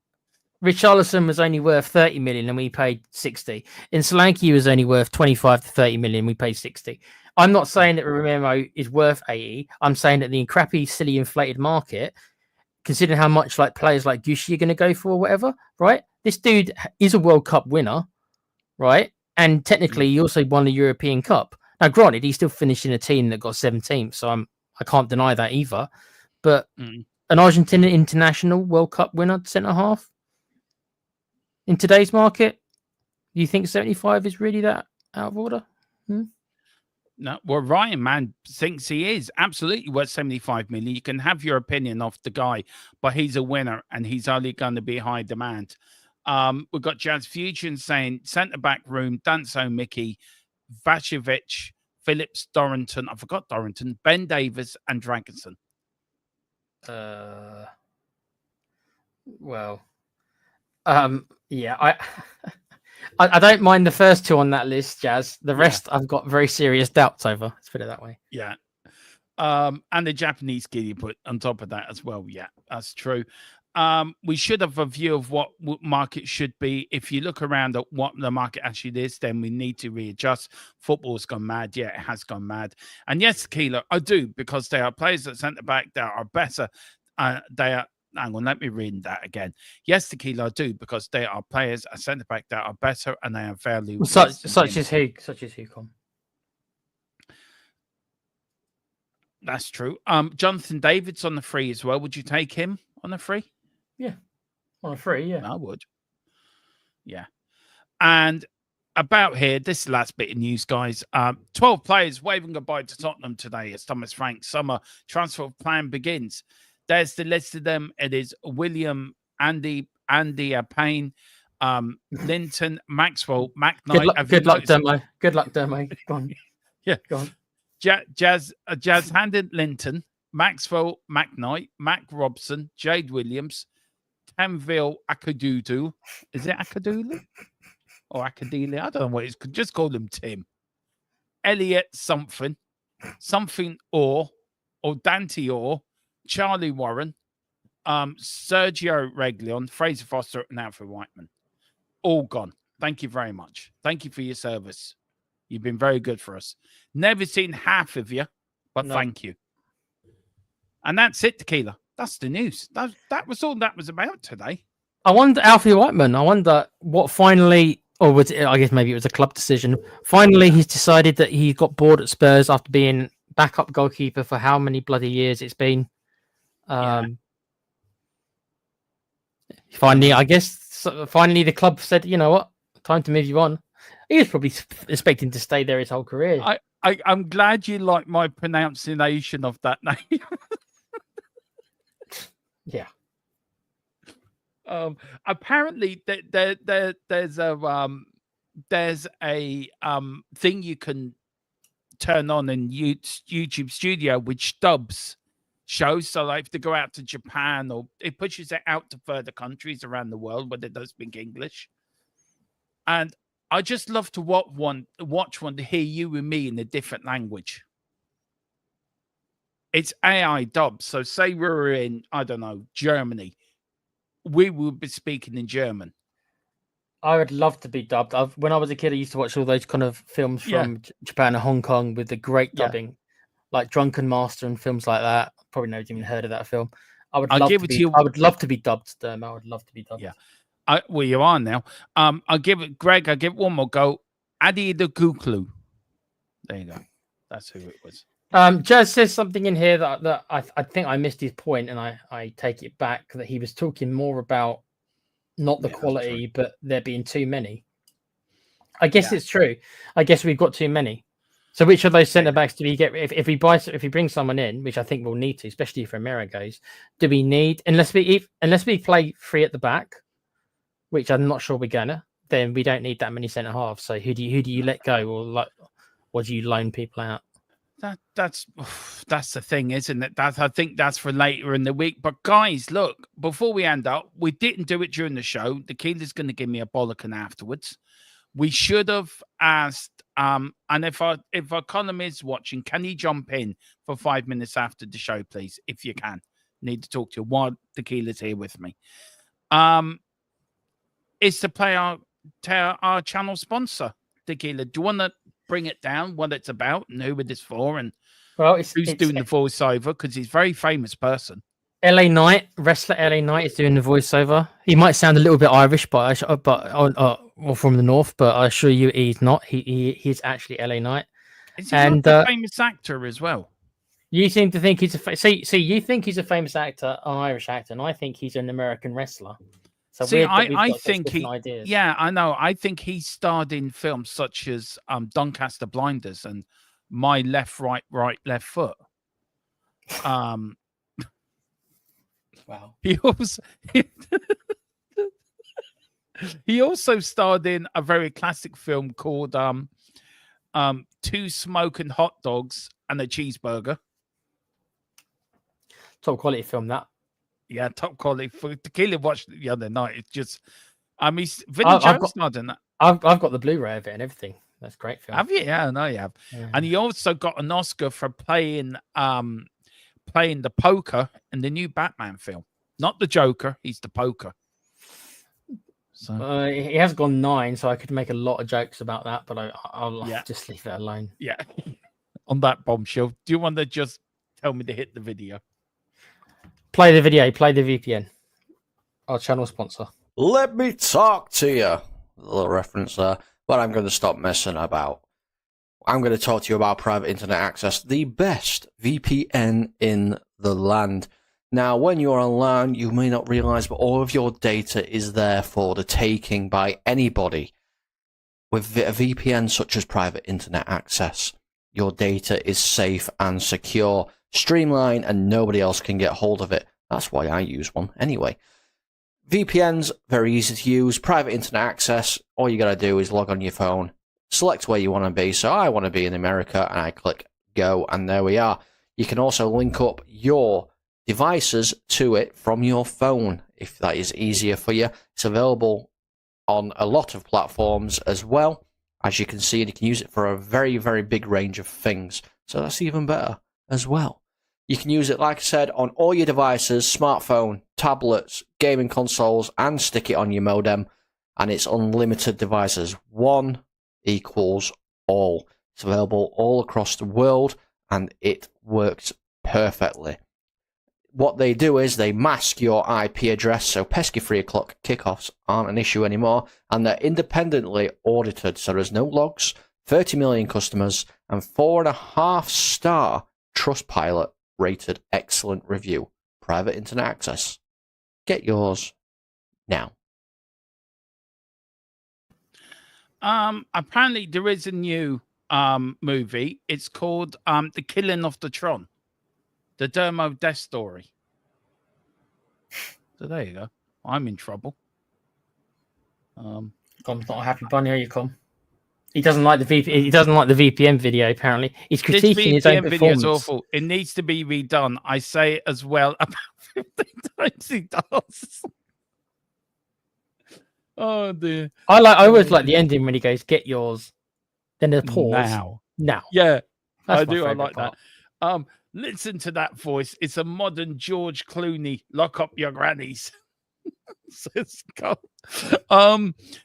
Richarlison was only worth 30 million and we paid 60. And Solanke was only worth 25 to 30 million. We paid 60. I'm not saying that Romero is worth 80. I'm saying that the crappy, silly, inflated market, considering how much like players like Gucci are going to go for or whatever, right? This dude is a World Cup winner. Right, and technically he also won the European Cup. Now, granted, he's still finishing a team that got 17th, so I can't deny that either. But an Argentinian international World Cup winner, centre half, in today's market, do you think 75 is really that out of order? No, well, Ryan Man thinks he is absolutely worth 75 million. You can have your opinion of the guy, but he's a winner and he's only going to be high demand. We've got Jazz Fusion saying centre-back room, Danso Mickey, Vacevic, Phillips, Dorrington. I forgot Dorrington, Ben Davis, and Dragonson. Yeah, I don't mind the first 2 on that list, Jazz. The rest I've got very serious doubts over. Let's put it that way. Yeah. And the Japanese kid you put on top of that as well. Yeah, that's true. We should have a view of what market should be. If you look around at what the market actually is, then we need to readjust. Football's gone mad. Yeah, it has gone mad. And yes, Keeler, I do, because there are players at centre-back that are better. They are, hang on, let me read that again. Yes, Tequila, I do, because there are players at centre-back that are better and they are fairly... Such as who, Con? That's true. Jonathan David's on the free as well. Would you take him on the free? Yeah, on a free, yeah. I would. Yeah. And about here, this is the last bit of news, guys. 12 players waving goodbye to Tottenham today as Thomas Frank's summer transfer plan begins. There's the list of them. It is William, Andy Payne, Linton, Maxwell, McKnight. Good luck, Demo. Good luck, Demo. Go on. Yeah. Go on. Jazz Handed Linton, Maxwell McKnight, Mac Robson, Jade Williams, Tamville Akadudu. Is it Akadoodle or Akadelia? I don't know what it's. Just call him Tim. Elliot something or Dante Orr, Charlie Warren, Sergio Reglion, Fraser Foster, and Alfred Whiteman. All gone. Thank you very much. Thank you for your service. You've been very good for us. Never seen half of you, but thank you. And that's it, Tequila. That's the news. That was all that was about today. I wonder, Alfie Whiteman, I wonder what finally, or was it, I guess maybe it was a club decision. Finally, he's decided that he got bored at Spurs after being backup goalkeeper for how many bloody years it's been. Finally, I guess, finally the club said, you know what, time to move you on. He was probably expecting to stay there his whole career. I'm glad you like my pronunciation of that name. Yeah. Apparently, there's a thing you can turn on in YouTube Studio which dubs shows. So, like, if they go out to Japan, or it pushes it out to further countries around the world where they don't speak English. And I just love to watch one to hear you and me in a different language. It's AI dub. So say we're in, I don't know, Germany. We will be speaking in German. I would love to be dubbed. When I was a kid, I used to watch all those kind of films from Japan and Hong Kong with the great dubbing, like Drunken Master and films like that. Probably never even heard of that film. I would love to be dubbed. I would love to be dubbed. Yeah. Well, you are now. I'll give it, Greg. I'll give it one more go. Adi the Kuklu. There you go. That's who it was. Jazz says something in here that I think I missed his point, and I take it back, that he was talking more about not the quality, but there being too many. I guess it's true. I guess we've got too many. So which of those centre backs do we get if we bring someone in, which I think we'll need to, especially if Romero goes? Do we need, unless we play three at the back, which I'm not sure we're gonna, then we don't need that many centre halves. So who do you let go, or do you loan people out? That's the thing, isn't it? I think that's for later in the week. But guys, look, before we end up, we didn't do it during the show. The Keeler's going to give me a bollocking afterwards. We should have asked, and if our column is watching, can you jump in for 5 minutes after the show, please, if you can? Need to talk to you while the Keeler's here with me. Is to play our channel sponsor, Tequila. Do you want to bring it down, what it's about, and who it is for, and who's doing the voiceover? Because he's a very famous person. LA Knight, wrestler LA Knight is doing the voiceover. He might sound a little bit Irish, or from the north, but I assure you he's not. He's actually LA Knight. Is he a famous actor as well? You seem to think he's you think he's a famous actor, an Irish actor, and I think he's an American wrestler. So I think ideas. Yeah, I know. I think he starred in films such as Doncaster Blinders and My Left, Right, Left Foot. Wow. He also starred in a very classic film called Two Smoking Hot Dogs and a Cheeseburger. Top quality film, that. Yeah, top quality. For Tequila watched it the other night. It's just, Vinny Jones not in that. I've got the Blu-ray of it and everything. That's a great film. Have you? Yeah, I know you have. Yeah. And he also got an Oscar for playing the poker in the new Batman film. Not the Joker, he's the poker. So he has gone 9, so I could make a lot of jokes about that, but I'll just leave it alone. Yeah. On that bombshell, do you want to just tell me to hit the video? Play the video, play the VPN. Our channel sponsor. Let me talk to you. A little reference there. But I'm going to stop messing about. I'm going to talk to you about private internet access, the best VPN in the land. Now, when you're online, you may not realize, but all of your data is there for the taking by anybody. With a VPN such as private internet access, your data is safe and secure, streamlined, and nobody else can get hold of it. That's why I use one anyway. VPN's very easy to use. Private internet access, all you got to do is log on your phone, select where you want to be. So I want to be in America, and I click go, and there we are. You can also link up your devices to it from your phone if that is easier for you. It's available on a lot of platforms as well, as you can see, and you can use it for a very, very big range of things. So that's even better as well. You can use it, like I said, on all your devices, smartphone, tablets, gaming consoles, and stick it on your modem. And it's unlimited devices. One equals all. It's available all across the world, and it works perfectly. What they do is they mask your IP address, so pesky 3 o'clock kickoffs aren't an issue anymore, and they're independently audited, so there's no logs, 30 million customers, and 4.5-star Trustpilot rated excellent review. Private internet access. Get yours now. Apparently there is a new movie. It's called The Killing of the Tron. The Dermo death story. So there you go. I'm in trouble. Com's not a happy bunny, are you, Com? He doesn't like the VPN. He doesn't like the VPN video. Apparently, he's critiquing his own VPN performance. video is awful. It needs to be redone. I say it as well about 15 times he does. Oh dear. I always like the ending when he goes, "Get yours," then the pause. Now. Yeah, That's I my do. I favourite like part. that. Listen to that voice. It's a modern George Clooney. Lock up your grannies. Says Cole.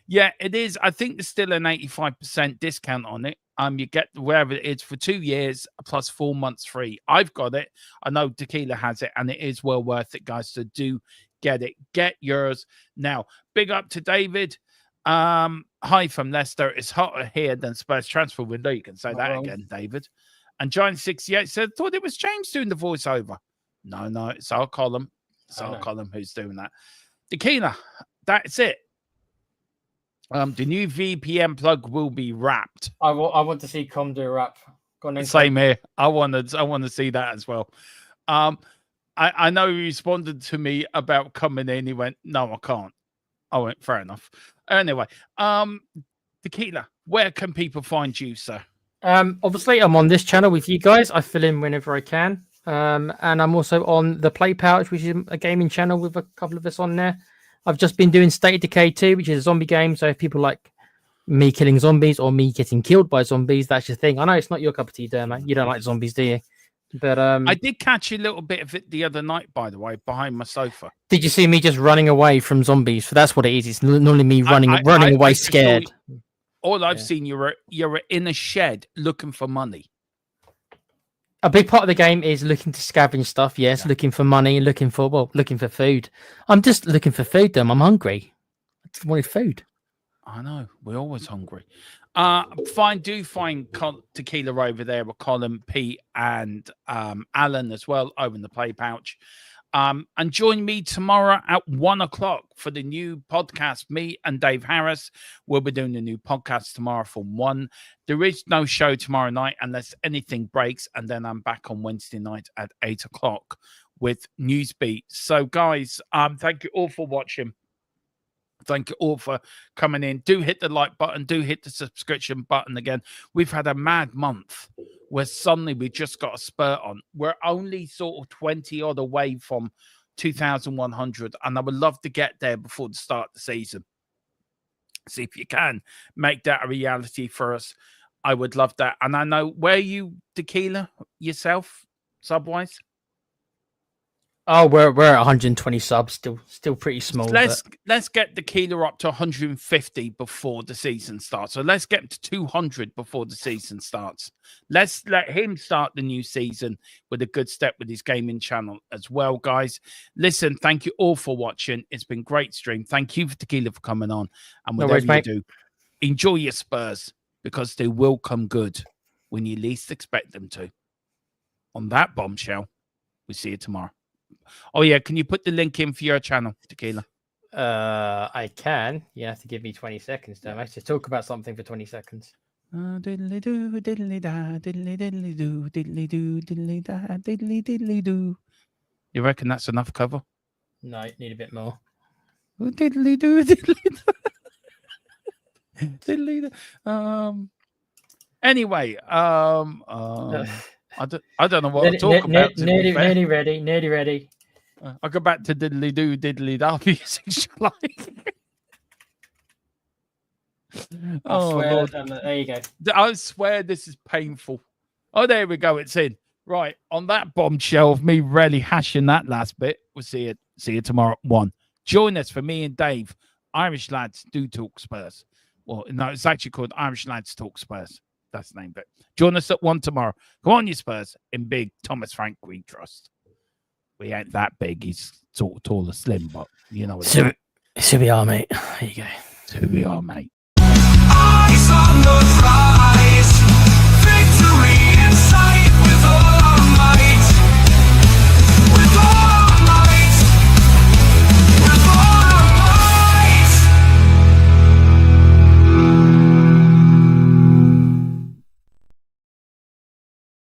Yeah, it is. I think there's still an 85% discount on it. You get wherever it is for 2 years plus 4 months free. I've got it. I know Tequila has it, and it is well worth it, guys. So do get it. Get yours now. Big up to David. Hi from Leicester. It's hotter here than Spurs transfer window. You can say that again, David. And Giant68 said, I thought it was James doing the voiceover. No, it's our column. It's our column who's doing that. Tequila, that's it. The new VPN plug will be wrapped. I want to see Com do a rap. Go on then, Same here. I want to see that as well. I know he responded to me about coming in. He went, no, I can't. I went, fair enough. Anyway, Tequila, where can people find you, sir? Obviously, I'm on this channel with you guys. I fill in whenever I can. And I'm also on the Play Pouch, which is a gaming channel with a couple of us on there. I've just been doing State of Decay 2, which is a zombie game. So if people like me killing zombies or me getting killed by zombies, that's your thing. I know it's not your cup of tea, Dermo. You don't like zombies, do you? But I did catch a little bit of it the other night, by the way, behind my sofa. Did you see me just running away from zombies? So that's what it is. It's normally me running away scared. All I've seen, you're in a shed looking for money. A big part of the game is looking to scavenge stuff. Yes, looking for money, looking for food. I'm just looking for food. Them, I'm hungry. I just wanted food. I know. We're always hungry. Find Tequila over there with Colin, Pete, and Alan as well over in the Play Pouch. And join me tomorrow at 1 o'clock for the new podcast. Me and Dave Harris will be doing the new podcast tomorrow from 1. There is no show tomorrow night unless anything breaks. And then I'm back on Wednesday night at 8 o'clock with Newsbeat. So, guys, thank you all for watching. Thank you all for coming in. Do hit the like button. Do hit the subscription button again. We've had a mad month where suddenly we just got a spurt on. We're only sort of 20 odd away from 2,100, and I would love to get there before the start of the season. So if you can make that a reality for us, I would love that. And I know, where are you, Tequila, yourself, sub-wise? Oh, we're at 120 subs, still pretty small. Let's get Tequila up to 150 before the season starts. So let's get him to 200 before the season starts. Let's let him start the new season with a good step with his gaming channel as well, guys. Listen, thank you all for watching. It's been a great stream. Thank you for Tequila for coming on. And whatever you do, enjoy your Spurs, because they will come good when you least expect them to. On that bombshell, we'll see you tomorrow. Oh, yeah. Can you put the link in for your channel, Tequila? I can. You have to give me 20 seconds, don't I? Just talk about something for 20 seconds. Diddly do, diddly da, diddly diddly do, diddly do, diddly da, diddly diddly do. You reckon that's enough cover? No, need a bit more. Diddly do, diddly da. Diddly da. Anyway, I don't know what to talk about. to be fair. Nearly ready. I go back to diddly do, diddly da music. Oh, Lord. There you go. I swear this is painful. Oh, there we go. It's in. Right. On that bombshell of me really hashing that last bit, we'll see you tomorrow at 1. Join us for me and Dave. Irish Lads Do Talk Spurs. Well, no, it's actually called Irish Lads Talk Spurs. That's the name of it. Join us at 1 tomorrow. Come on, you Spurs. In big Thomas Frank we trust. We ain't that big. He's tall or slim, but you know what So we are, mate. There you go. who we are, mate. Eyes on the prize.